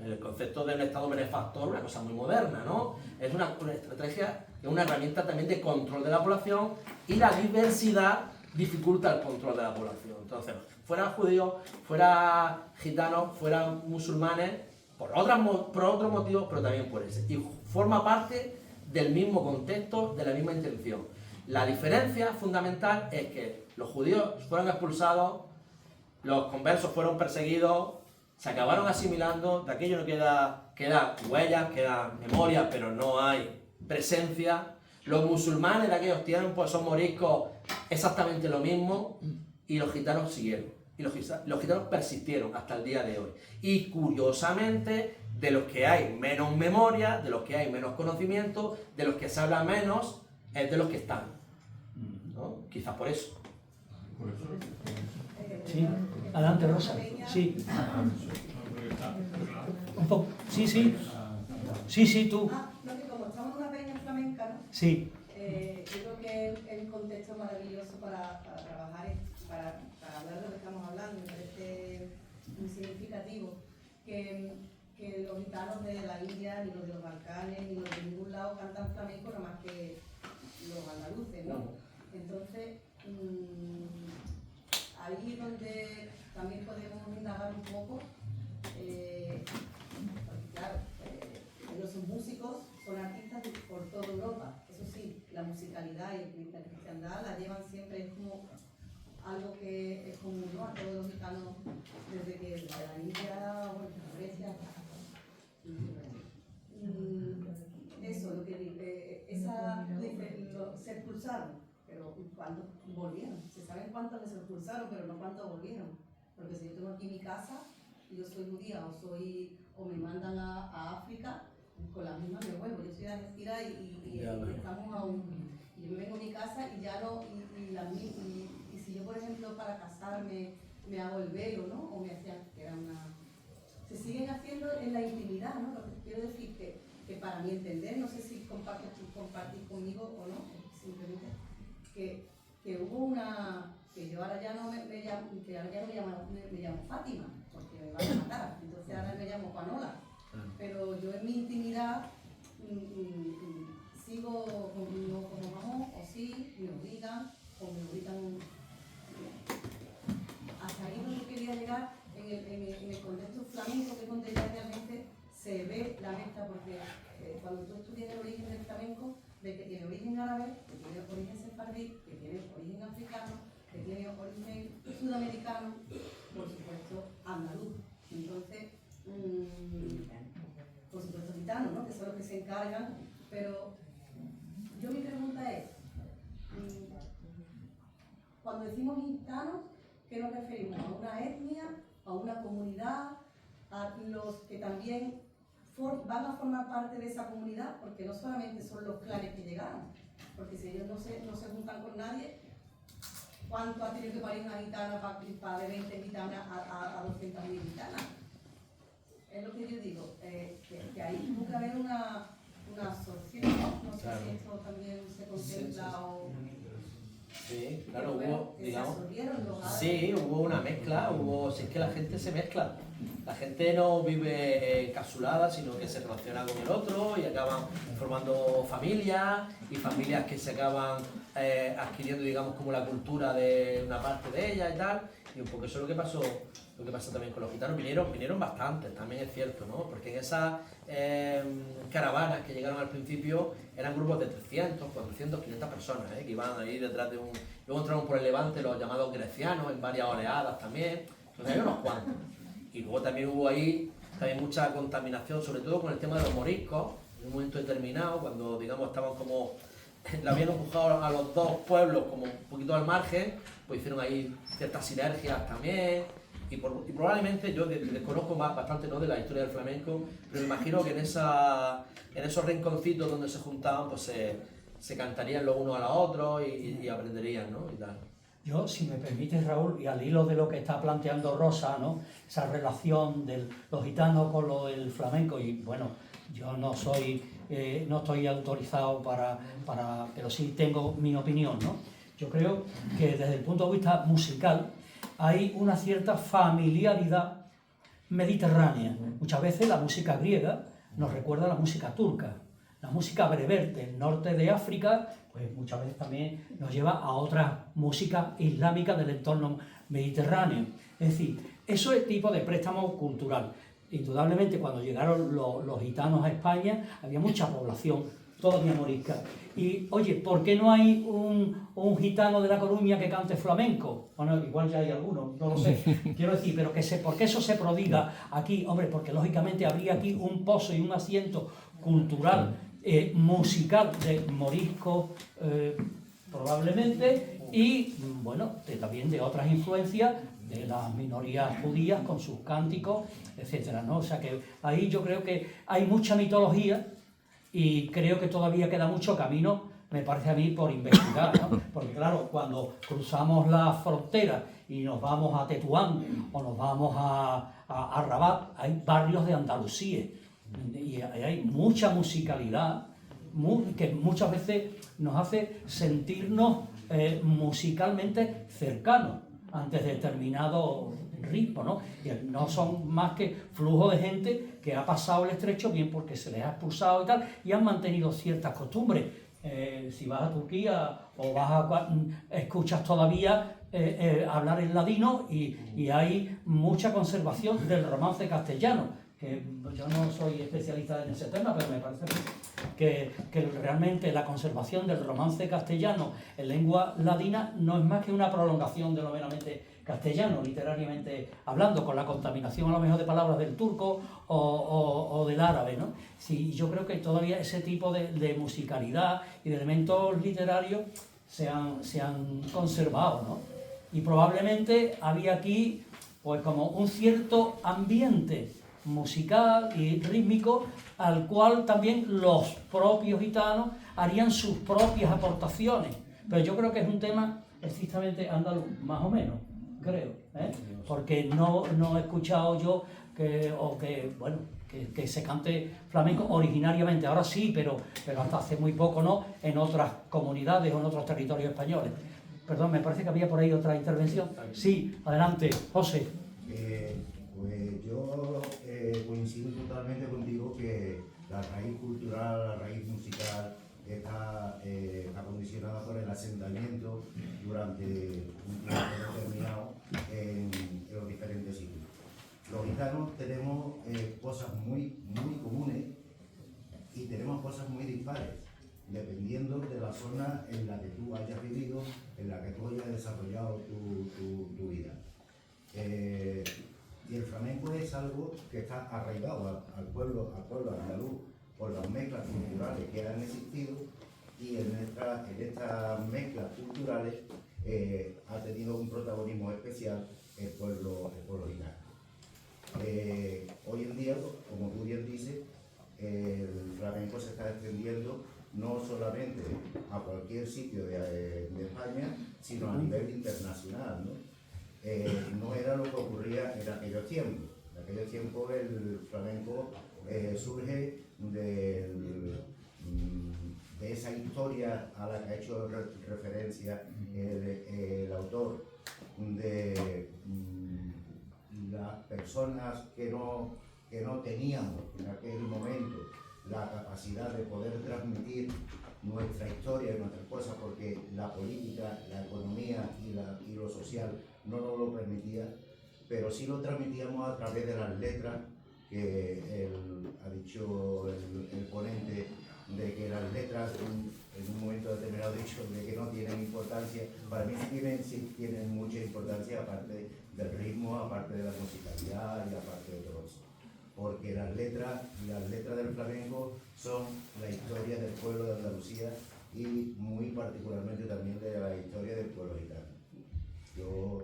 el concepto del Estado benefactor, una cosa muy moderna, ¿no? Es una estrategia, es una herramienta también de control de la población, y la diversidad dificulta el control de la población. Entonces, fuera judíos, fuera gitanos, fuera musulmanes, por otros motivos, pero también por ese. Y forma parte del mismo contexto, de la misma intención. La diferencia fundamental es que los judíos fueron expulsados, los conversos fueron perseguidos, se acabaron asimilando, de aquello no queda huellas, queda memoria, pero no hay presencia. Los musulmanes de aquellos tiempos, esos moriscos, exactamente lo mismo, y los gitanos siguieron. Y los gitanos persistieron hasta el día de hoy. Y curiosamente, de los que hay menos memoria, de los que hay menos conocimiento, de los que se habla menos, es de los que están, ¿no? Quizás por eso. Sí, adelante, Rosa. Sí. Un poco. Sí, tú. No, que como estamos en una peña flamenca, ¿no? Sí. Yo creo que es un contexto maravilloso para trabajar, para hablar de lo que estamos hablando. Me parece muy significativo que los gitanos de la India, ni los de los Marcanes ni los de ningún lado cantan flamenco, nada más que los andaluces, ¿no? Entonces, ahí es donde también podemos indagar un poco, porque claro, ellos son músicos, son artistas por toda Europa. Eso sí, la musicalidad y la cristiandad la llevan siempre, es como algo que es común, ¿no?, a todos los gitanos, desde la India o la Grecia. Eso, lo que se expulsaron, pero ¿cuándo volvieron? Se saben cuántos les expulsaron, pero no cuántos volvieron. Porque si yo tengo aquí mi casa y yo soy judía o me mandan a África, con la misma me vuelvo. Yo soy de Algeciras y estamos aún. Yo me vengo a mi casa y ya no. Y si yo, por ejemplo, para casarme me hago el velo, ¿no? O me hacían, que era una. Se siguen haciendo en la intimidad, ¿no? Lo que quiero decir que para mi entender, no sé si compartís conmigo o no, simplemente que hubo una. Que yo ahora ya no me llamo Fátima, porque me van a matar. Entonces ahora me llamo Juanola. Pero yo en mi intimidad sigo como mamón, o sí, me obligan, o me obligan. Hasta ahí donde quería llegar en el contexto flamenco, que es donde ya realmente se ve la mezcla, porque cuando tú estudias el origen del flamenco, ves que tiene origen árabe, que tiene origen sefardí, que tiene origen africano, que tiene origen sudamericano, por supuesto andaluz. Entonces, por supuesto gitanos, ¿no?, que son los que se encargan, pero yo mi pregunta es, cuando decimos gitanos, ¿qué nos referimos? ¿A una etnia, a una comunidad, a los que también van a formar parte de esa comunidad? Porque no solamente son los clanes que llegaron, porque si ellos no se juntan con nadie, ¿cuánto ha tenido que parir una gitana para de 20 gitanas a 200.000 gitanas? Es lo que yo digo, que ahí tuvo que haber una absorción, ¿no? No sé si esto también se contempla o... Sí, claro, hubo, digamos, sí, hubo una mezcla, si es que la gente se mezcla. La gente no vive encapsulada, sino que se relaciona con el otro y acaban formando familias, y familias que se acaban adquiriendo, digamos, como la cultura de una parte de ellas y tal. Y un poco eso es lo que pasó también con los gitanos. Vinieron bastantes, también es cierto, ¿no? Porque en esas caravanas que llegaron al principio eran grupos de 300, 400, 500 personas, que iban ahí detrás de un... Luego entraron por el Levante los llamados grecianos, en varias oleadas también. Entonces hay unos cuantos. Y luego también hubo ahí mucha contaminación, sobre todo con el tema de los moriscos, en un momento determinado, cuando, digamos, estaban como... Le habían empujado a los dos pueblos como un poquito al margen, pues hicieron ahí ciertas sinergias también. Y probablemente, yo desconozco bastante, ¿no?, de la historia del flamenco, pero me imagino que en esos rinconcitos donde se juntaban, pues se cantarían los unos a los otros y aprenderían, ¿no? Y tal. Yo, si me permites, Raúl, y al hilo de lo que está planteando Rosa, ¿no?, esa relación de los gitanos con lo del flamenco, y bueno, yo no estoy autorizado pero sí tengo mi opinión, ¿no? Yo creo que desde el punto de vista musical hay una cierta familiaridad mediterránea. Muchas veces la música griega nos recuerda a la música turca. La música bereber del norte de África, pues muchas veces también nos lleva a otra música islámica del entorno mediterráneo. Es decir, eso es tipo de préstamo cultural. Indudablemente, cuando llegaron los gitanos a España, había mucha población, todavía morisca. Y, oye, ¿por qué no hay un gitano de La Coruña que cante flamenco? Bueno, igual ya hay alguno, no lo sé. Quiero decir, pero ¿por qué eso se prodiga aquí? Hombre, porque lógicamente habría aquí un pozo y un asiento cultural, musical de morisco, probablemente, y, bueno, también de otras influencias de las minorías judías con sus cánticos, etcétera, ¿no? O sea que ahí yo creo que hay mucha mitología y creo que todavía queda mucho camino, me parece a mí, por investigar, ¿no? Porque claro, cuando cruzamos la frontera y nos vamos a Tetuán o nos vamos a Rabat, hay barrios de Andalucía y hay mucha musicalidad que muchas veces nos hace sentirnos musicalmente cercanos ante determinados ritmo, ¿no? Y no son más que flujo de gente que ha pasado el estrecho, bien porque se les ha expulsado y tal, y han mantenido ciertas costumbres. Si vas a Turquía o escuchas todavía hablar en ladino y hay mucha conservación del romance castellano, que yo no soy especialista en ese tema, pero me parece que realmente la conservación del romance castellano en lengua ladina no es más que una prolongación de lo meramente castellano, literariamente hablando, con la contaminación a lo mejor de palabras del turco o del árabe, ¿no? Sí, yo creo que todavía ese tipo de musicalidad y de elementos literarios se han conservado, ¿no? Y probablemente había aquí pues como un cierto ambiente musical y rítmico al cual también los propios gitanos harían sus propias aportaciones. Pero yo creo que es un tema estrictamente andaluz, más o menos, creo, ¿eh? Porque no he escuchado yo que se cante flamenco originariamente. Ahora sí, pero hasta hace muy poco no, en otras comunidades o en otros territorios españoles. Perdón, me parece que había por ahí otra intervención. Sí, adelante, José. Pues yo coincido totalmente contigo que la raíz cultural, la raíz musical está condicionada por el asentamiento durante un tiempo determinado en los diferentes sitios. Los gitanos tenemos cosas muy comunes y tenemos cosas muy dispares, dependiendo de la zona en la que tú hayas vivido, en la que tú hayas desarrollado tu vida. Y el flamenco es algo que está arraigado al pueblo andaluz por las mezclas culturales que han existido, y en estas mezclas culturales ha tenido un protagonismo especial el pueblo gitano. Hoy en día, como tú bien dices, el flamenco se está extendiendo no solamente a cualquier sitio de España, sino a nivel internacional, ¿no? No era lo que ocurría en aquellos tiempos. En aquellos tiempos el flamenco surge de esa historia a la que ha hecho referencia el autor, de las personas que no teníamos en aquel momento la capacidad de poder transmitir nuestra historia y nuestras cosas, porque la política, la economía y lo social no nos lo permitía, pero sí lo transmitíamos a través de las letras, que ha dicho el ponente, de que las letras en un momento determinado dicho de que no tienen importancia. Para mí sí tienen mucha importancia, aparte del ritmo, aparte de la musicalidad y aparte de todo eso. Porque las letras del flamenco son la historia del pueblo de Andalucía y muy particularmente también de la historia del pueblo gitano. Yo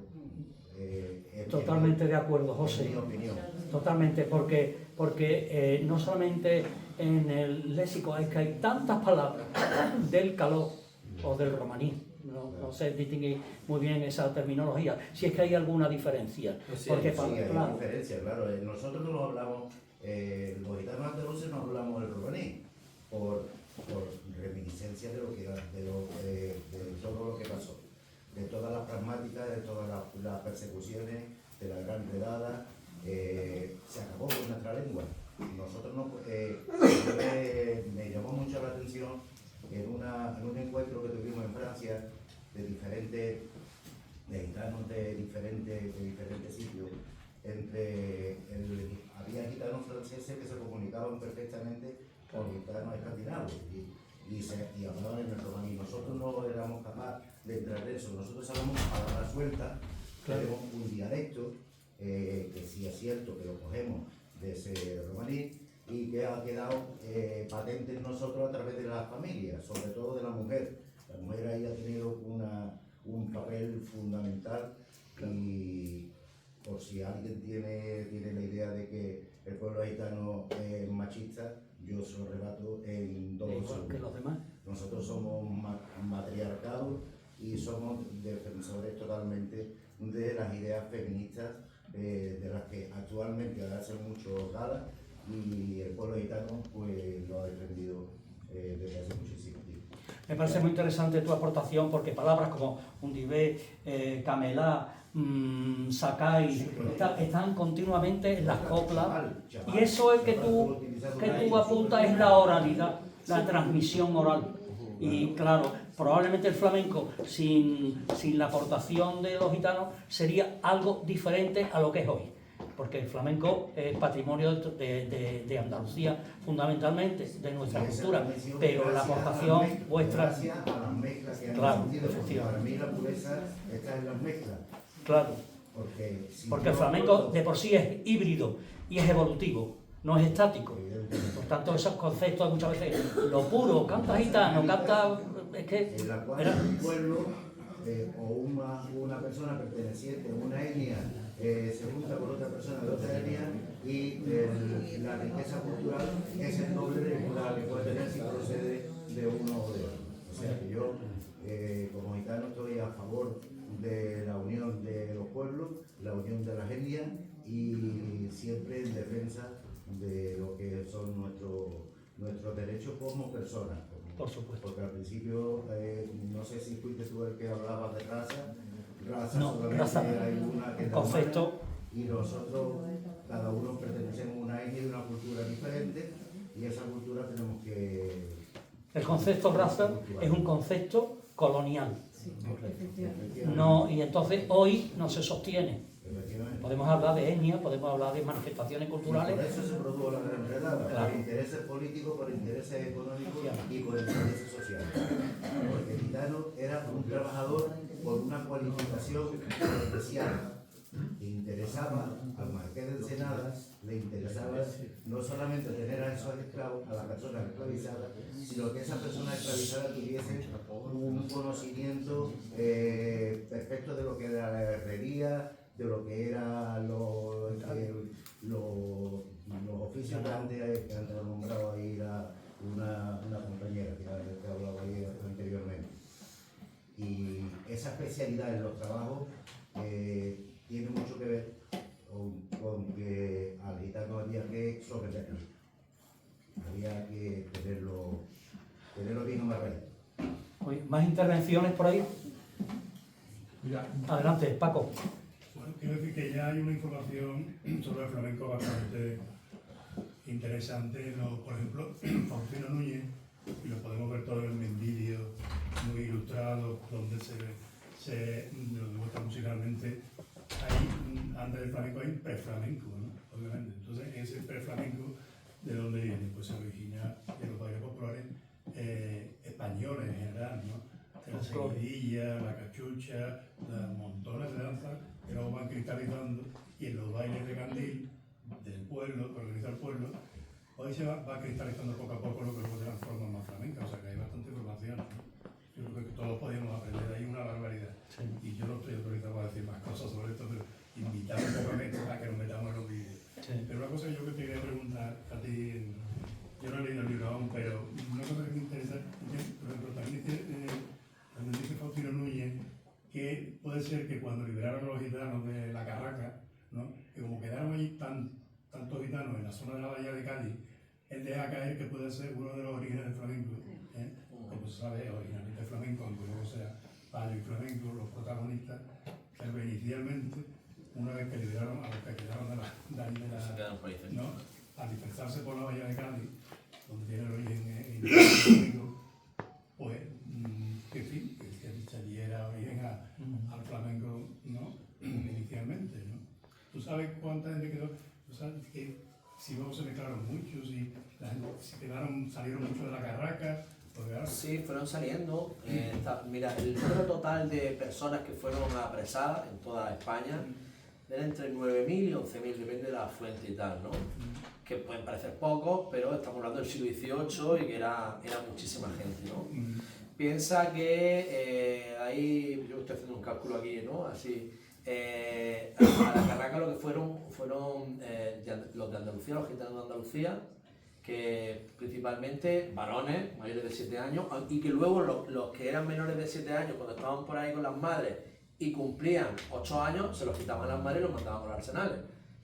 totalmente de acuerdo, José. Es mi opinión. Totalmente, porque no solamente en el léxico es que hay tantas palabras del caló o del romaní. No sé distinguir muy bien esa terminología, si es que hay alguna diferencia. Sí, porque sí, hay diferencia, claro. Nosotros no hablamos, los gitanos andaluces no hablamos el romaní, por reminiscencia de todo lo que pasó, de todas las pragmáticas, de todas las persecuciones, de la gran redada. Se acabó con nuestra lengua. Nosotros me llamó mucho la atención en un encuentro que tuvimos en Francia de gitanos de diferentes sitios. Había gitanos franceses que se comunicaban perfectamente con gitanos escandinavos y hablaban en el romaní. Nosotros no éramos capaces de entrar en eso. Nosotros hablamos palabras sueltas, tenemos un dialecto que sí es cierto que lo cogemos de ese romaní y que ha quedado patente en nosotros a través de la familia, sobre todo de la mujer. La mujer ahí ha tenido un papel fundamental, y por si alguien tiene la idea de que el pueblo gitano es machista, yo se lo rebato en dos segundos. Que los demás. Nosotros somos matriarcados y somos defensores totalmente de las ideas feministas de las que actualmente hacen mucho gala, y el pueblo gitano pues lo ha defendido desde hace muchísimo tiempo. Me parece muy interesante tu aportación, porque palabras como undibé, camelá, sacáis, están continuamente en las coplas, y eso es que tú apuntas es la oralidad, la transmisión oral. Y claro, probablemente el flamenco sin la aportación de los gitanos sería algo diferente a lo que es hoy, porque el flamenco es patrimonio de Andalucía fundamentalmente, de nuestra cultura, pero la aportación vuestra... Gracias a las mezclas que han Claro, existido, porque efectivamente. para mí la pureza está en las mezclas. Claro, Porque el flamenco de por sí es híbrido y es evolutivo, no es estático. Por tanto, esos conceptos muchas veces, lo puro, canta gitano, canta... Es que... En la cual un pueblo o una persona perteneciente a una etnia se junta con otra persona de otra etnia y la riqueza cultural es el doble de la que puede tener si procede de uno o de otro. O sea que yo, como gitano, estoy a favor de la unión de los pueblos, la unión de las etnias y siempre en defensa de lo que son nuestros derechos como personas. Por supuesto. Porque al principio, no sé si fuiste tú el que hablabas de raza. No, solamente raza, hay una que es la concepto. humana, y nosotros, cada uno pertenecemos a una etnia y una cultura diferente, y esa cultura tenemos que... El concepto raza es un concepto colonial. No, y entonces hoy no se sostiene. Podemos hablar de etnia, podemos hablar de manifestaciones culturales. Y por eso se produjo la gran enredada, Claro. por intereses políticos, por intereses económicos y por intereses sociales. Porque el gitano era un trabajador con una cualificación especial. Le interesaba al marqués de Ensenada, le interesaba no solamente tener a esos esclavos, a las personas esclavizadas, sino que esa persona esclavizada tuviese un conocimiento perfecto de lo que era la herrería, de lo que eran los oficios que antes ha nombrado ahí una compañera que hablaba ahí anteriormente. Y esa especialidad en los trabajos tiene mucho que ver con que al gitano había que someterlo, había que tenerlo bien amarrado. ¿Más intervenciones por ahí? Adelante, Paco. Bueno, quiero decir que ya hay una información sobre el flamenco bastante interesante. Por ejemplo, Faustino Núñez, y lo podemos ver todo en vídeos muy ilustrados, donde nos demuestra musicalmente. Ahí, antes del flamenco hay un preflamenco, ¿no? Obviamente. Entonces, ese preflamenco, ¿de dónde viene? Pues se origina de los bailes populares españoles en general, ¿no? La seguidilla, la cachucha, las montones de danzas que luego van cristalizando, y en los bailes de candil del pueblo, que organiza el pueblo, hoy se va cristalizando poco a poco lo que luego transforma en más flamenca. O sea que hay bastante información, ¿no? Yo creo que todos podemos aprender de ahí una barbaridad. Sí. Y yo no estoy autorizado a decir más cosas sobre esto, pero invitar un poco a que nos metamos en los vídeos. Sí. Pero una cosa que yo que te quería preguntar a ti, yo no he leído el libro aún, pero una cosa que me interesa, por ejemplo, también dice Faustino Núñez que puede ser que cuando liberaron a los gitanos de la Carraca, ¿no? Que como quedaron allí tantos gitanos en la zona de la bahía de Cádiz, él deja caer que puede ser uno de los orígenes del flamenco. Como se sabe, originalmente flamenco, aunque luego sea payo y flamenco, los protagonistas, pero inicialmente, una vez que liberaron a los que quedaron ¿no? Al dispersarse por la bahía de Cádiz, donde tiene el origen flamenco, pues, que sí, que allí era origen al flamenco, ¿no? Inicialmente, ¿no? ¿Tú sabes cuánta gente quedó? ¿Tú sabes que si luego se mezclaron muchos, si salieron muchos de la Carraca? Sí, fueron saliendo. Mira, el número total de personas que fueron apresadas en toda España era entre 9.000 y 11.000, depende de la fuente y tal, ¿no? Que pueden parecer pocos, pero estamos hablando del siglo XVIII y que era muchísima gente, ¿no? Piensa que ahí, yo estoy haciendo un cálculo aquí, ¿no? Así, a la Carraca lo que fueron los de Andalucía, los gitanos de Andalucía, que principalmente varones mayores de 7 años, y que luego los que eran menores de 7 años, cuando estaban por ahí con las madres y cumplían 8 años, se los quitaban las madres y los mandaban a los arsenales,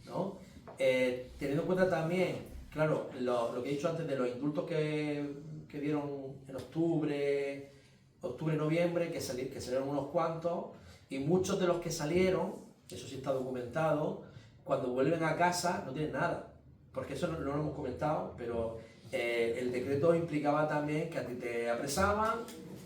¿no? Teniendo en cuenta también, claro, lo que he dicho antes de los indultos que dieron en octubre, noviembre, que salieron unos cuantos, Y muchos de los que salieron, eso sí está documentado, cuando vuelven a casa no tienen nada. Porque eso no lo hemos comentado, pero el decreto implicaba también que a ti te apresaban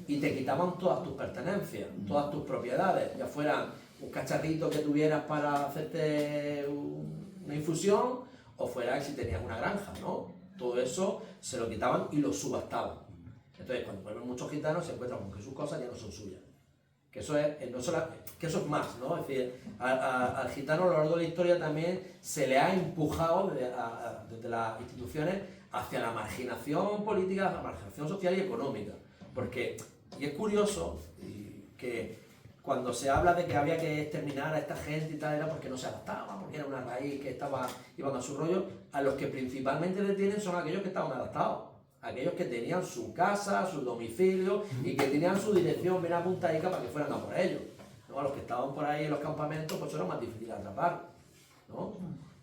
y te quitaban todas tus pertenencias, todas tus propiedades, ya fueran un cacharrito que tuvieras para hacerte una infusión, o fuera si tenías una granja, ¿no? Todo eso se lo quitaban y lo subastaban. Entonces, cuando vuelven muchos gitanos, se encuentran con que sus cosas ya no son suyas. Que eso es, no solo, que eso es más, ¿no? Es decir, al gitano a lo largo de la historia también se le ha empujado desde las instituciones hacia la marginación política, la marginación social y económica. Porque, y es curioso que cuando se habla de que había que exterminar a esta gente y tal, era porque no se adaptaba, porque era una raíz que iban a su rollo. A los que principalmente detienen son aquellos que estaban adaptados. Aquellos que tenían su casa, su domicilio y que tenían su dirección bien apuntadica para que fueran a por ellos, ¿no? A los que estaban por ahí en los campamentos, pues era más difícil atrapar, ¿no?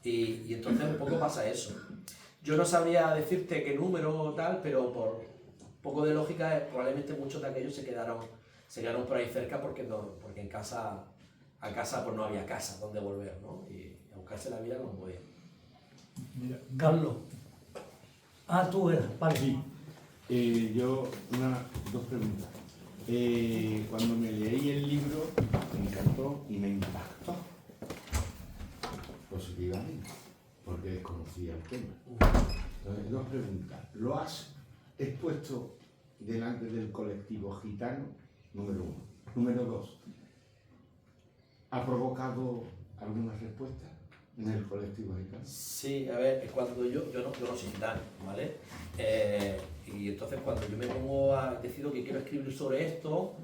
Y entonces un poco pasa eso. Yo no sabría decirte qué número o tal, pero por un poco de lógica, probablemente muchos de aquellos se quedaron por ahí cerca porque a casa pues no había casa donde volver, ¿no? Y a buscarse la vida como podían. Mira, Carlos. Tú eras, vale. Sí. Yo, dos preguntas. Cuando me leí el libro, me encantó y me impactó positivamente, porque desconocía el tema. Entonces, dos preguntas. ¿Lo has expuesto delante del colectivo gitano? Número uno. Número dos. ¿Ha provocado alguna respuesta en el colectivo gitano? Sí, a ver, cuando yo no soy gitano, ¿vale? Y entonces cuando yo me pongo decido que quiero escribir sobre esto,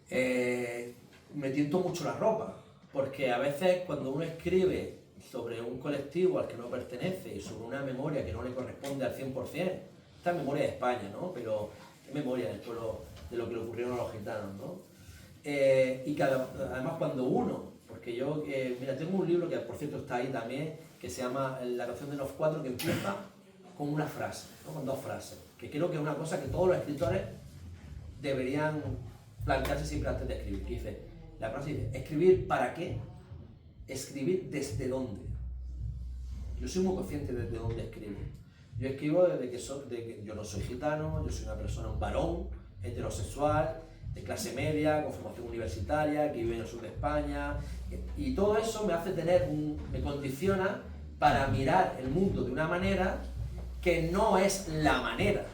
me tiento mucho la ropa, porque a veces cuando uno escribe sobre un colectivo al que no pertenece y sobre una memoria que no le corresponde al 100%, esta es memoria de España, ¿no? Pero es memoria del pueblo, de lo que le ocurrieron a los gitanos, ¿no? Y que además cuando uno, porque yo, mira, tengo un libro que por cierto está ahí también, que se llama La canción de los cuatro, que empieza con una frase, ¿no? Con dos frases, que creo que es una cosa que todos los escritores deberían plantearse siempre antes de escribir, que dice, la frase dice, ¿escribir para qué? Escribir desde dónde. Yo soy muy consciente desde dónde escribo. Yo escribo desde que yo no soy gitano, yo soy una persona, un varón, heterosexual, de clase media, con formación universitaria, que vive en el sur de España, y todo eso me hace me condiciona para mirar el mundo de una manera que no es la manera.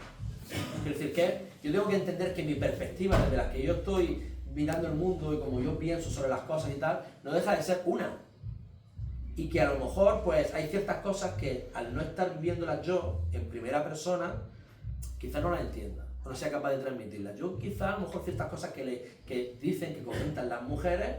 Es decir, que yo tengo que entender que mi perspectiva, desde la que yo estoy mirando el mundo y como yo pienso sobre las cosas y tal, no deja de ser una. Y que a lo mejor pues hay ciertas cosas que al no estar viviéndolas yo en primera persona, quizás no las entienda, o no sea capaz de transmitirlas. Yo quizás a lo mejor ciertas cosas que dicen, que comentan las mujeres,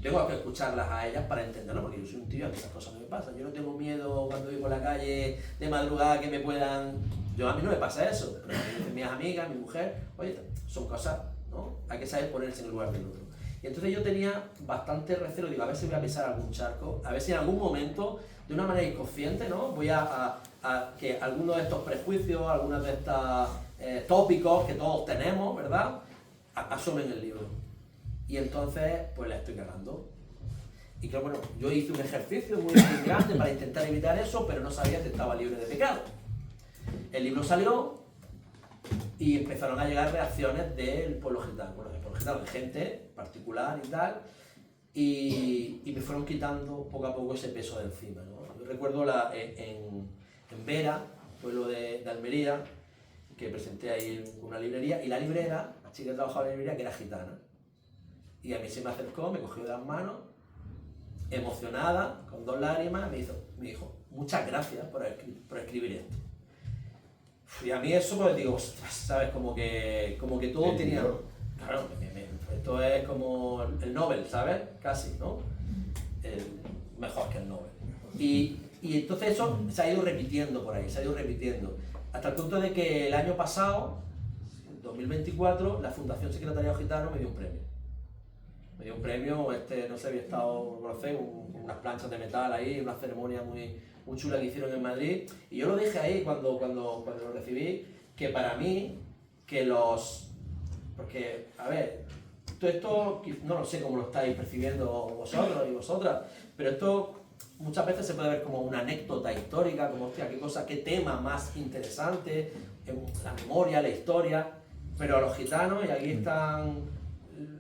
tengo que escucharlas a ellas para entenderlo, porque yo soy un tío que esas cosas no me pasan. Yo no tengo miedo cuando voy por la calle de madrugada que me puedan... A mí no me pasa eso, pero mis amigas, mi mujer, oye, son cosas, ¿no? Hay que saber ponerse en el lugar del otro. Y entonces yo tenía bastante recelo, digo, a ver si voy a pisar algún charco, a ver si en algún momento, de una manera inconsciente, ¿no? Voy a que algunos de estos prejuicios, algunos de estos tópicos que todos tenemos, ¿verdad?, asomen el libro. Y entonces, pues la estoy cagando. Y que bueno, yo hice un ejercicio muy grande para intentar evitar eso, pero no sabía que estaba libre de pecado. El libro salió y empezaron a llegar reacciones del pueblo gitano, bueno, del pueblo gitano, de gente particular y tal, y me fueron quitando poco a poco ese peso de encima, ¿no? Yo recuerdo en Vera, pueblo de Almería, que presenté ahí una librería, y la librera, la chica que trabajaba en la librería, que era gitana, y a mí se me acercó, me cogió de las manos, emocionada, con 2 lágrimas, me dijo, muchas gracias por escribir esto. Y a mí eso, pues digo, ostras, ¿sabes? Como que todo tenía... Claro, esto es como el Nobel, ¿sabes? Casi, ¿no? Mejor que el Nobel. Y entonces eso se ha ido repitiendo por ahí, se ha ido repitiendo. Hasta el punto de que el año pasado, en 2024, la Fundación Secretariado Gitano me dio un premio. Me dio un premio, no sé, había estado, no sé, unas planchas de metal ahí, una ceremonia muy chula que hicieron en Madrid, y yo lo dije ahí cuando lo recibí, que para mí, porque, a ver, todo esto, no lo sé cómo lo estáis percibiendo vosotros y vosotras, pero esto muchas veces se puede ver como una anécdota histórica, como, hostia, qué cosa, qué tema más interesante, la memoria, la historia, pero a los gitanos, y aquí están,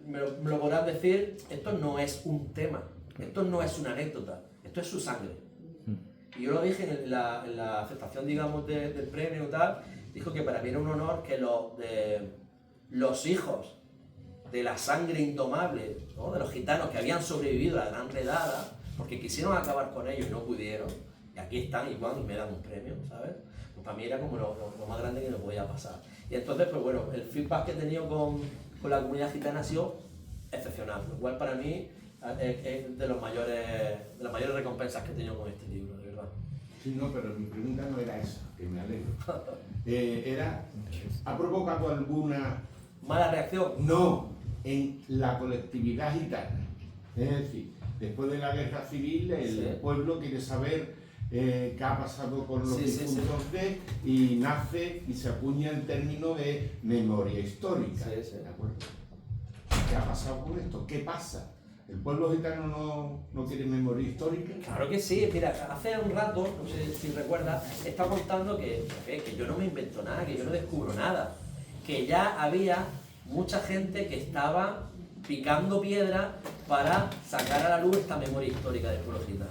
me lo podrán decir, esto no es un tema, esto no es una anécdota, esto es su sangre. Y yo lo dije en la aceptación, digamos, del premio y tal, dijo que para mí era un honor que los hijos de la sangre indomable, ¿no?, de los gitanos que habían sobrevivido a la Gran Redada, porque quisieron acabar con ellos y no pudieron, y aquí están igual y me dan un premio, ¿sabes? Pues para mí era como lo más grande que me podía pasar. Y entonces, pues bueno, el feedback que he tenido con la comunidad gitana ha sido excepcional, lo cual para mí es de las mayores recompensas que he tenido con este libro, de verdad. Sí, no, pero mi pregunta no era esa, que me alegro. ¿Ha provocado alguna mala reacción? No, en la colectividad gitana. Es decir, después de la guerra civil, el pueblo quiere saber qué ha pasado con los difuntos y nace y se acuña el término de memoria histórica. ¿De acuerdo? ¿Qué ha pasado con esto? ¿Qué pasa? ¿El pueblo gitano no quiere memoria histórica? Claro que sí. Mira, hace un rato, no sé si recuerdas, estaba contando que yo no me invento nada, que yo no descubro nada, que ya había mucha gente que estaba picando piedra para sacar a la luz esta memoria histórica del pueblo gitano.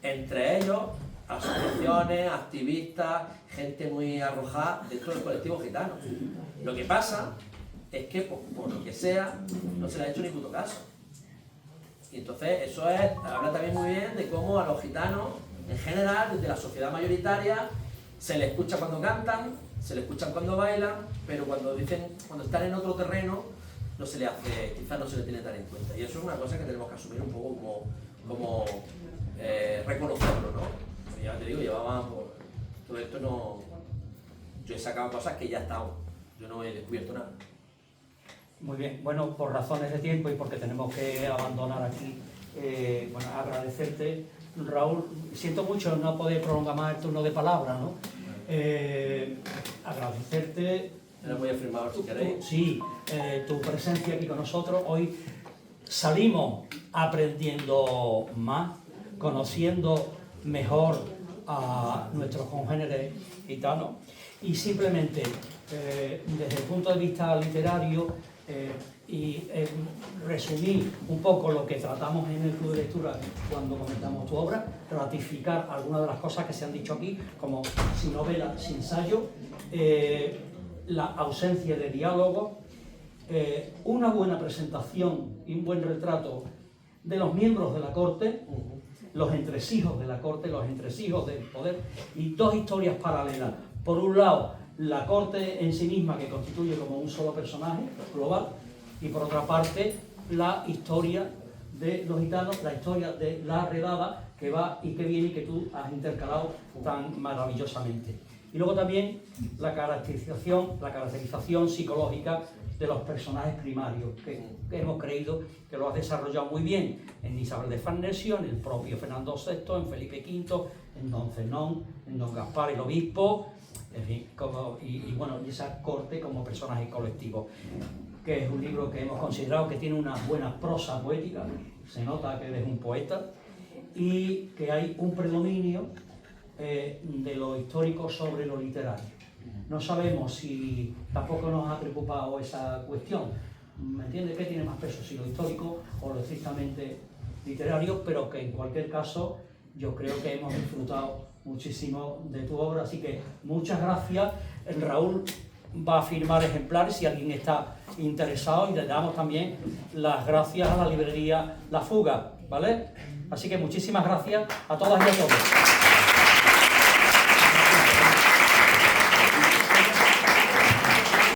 Entre ellos, asociaciones, activistas, gente muy arrojada dentro del colectivo gitano. Lo que pasa es que, por lo que sea, no se le ha hecho ni puto caso. Y entonces eso habla también muy bien de cómo a los gitanos, en general, desde la sociedad mayoritaria, se les escucha cuando cantan, se les escuchan cuando bailan, pero cuando están en otro terreno, no se le hace, quizás no se le tiene tan en cuenta. Y eso es una cosa que tenemos que asumir un poco como reconocerlo, ¿no? Porque ya te digo, todo esto no... Yo he sacado cosas que ya estaban, yo no he descubierto nada. Muy bien, bueno, por razones de tiempo y porque tenemos que abandonar aquí, bueno, agradecerte, Raúl. Siento mucho no poder prolongar más el turno de palabra, ¿no? Agradecerte. Ahora voy a firmar si queréis. Sí, tu presencia aquí con nosotros. Hoy salimos aprendiendo más, conociendo mejor a nuestros congéneres gitanos y simplemente desde el punto de vista literario y resumir un poco lo que tratamos en el Club de Lectura cuando comentamos tu obra, ratificar algunas de las cosas que se han dicho aquí, como sin novela, sin ensayo, la ausencia de diálogo, una buena presentación y un buen retrato de los miembros de la corte, los entresijos de la corte, los entresijos del poder, y dos historias paralelas. Por un lado, la corte en sí misma, que constituye como un solo personaje global, y por otra parte, la historia de los gitanos, la historia de la redada, que va y que viene y que tú has intercalado tan maravillosamente. Y luego también la caracterización psicológica de los personajes primarios, que hemos creído que lo has desarrollado muy bien en Isabel de Farnesio, en el propio Fernando VI, en Felipe V, en Don Zenón, en Don Gaspar el Obispo, en fin, y esa corte como personaje colectivo, que es un libro que hemos considerado que tiene una buena prosa poética, se nota que eres un poeta, y que hay un predominio de lo histórico sobre lo literario. No sabemos si tampoco nos ha preocupado esa cuestión. ¿Me entiendes? ¿Qué tiene más peso? Si lo histórico o lo estrictamente literario, pero que en cualquier caso yo creo que hemos disfrutado muchísimo de tu obra. Así que muchas gracias. Raúl va a firmar ejemplares si alguien está interesado, y le damos también las gracias a la librería La Fuga, ¿vale? Así que muchísimas gracias a todas y a todos.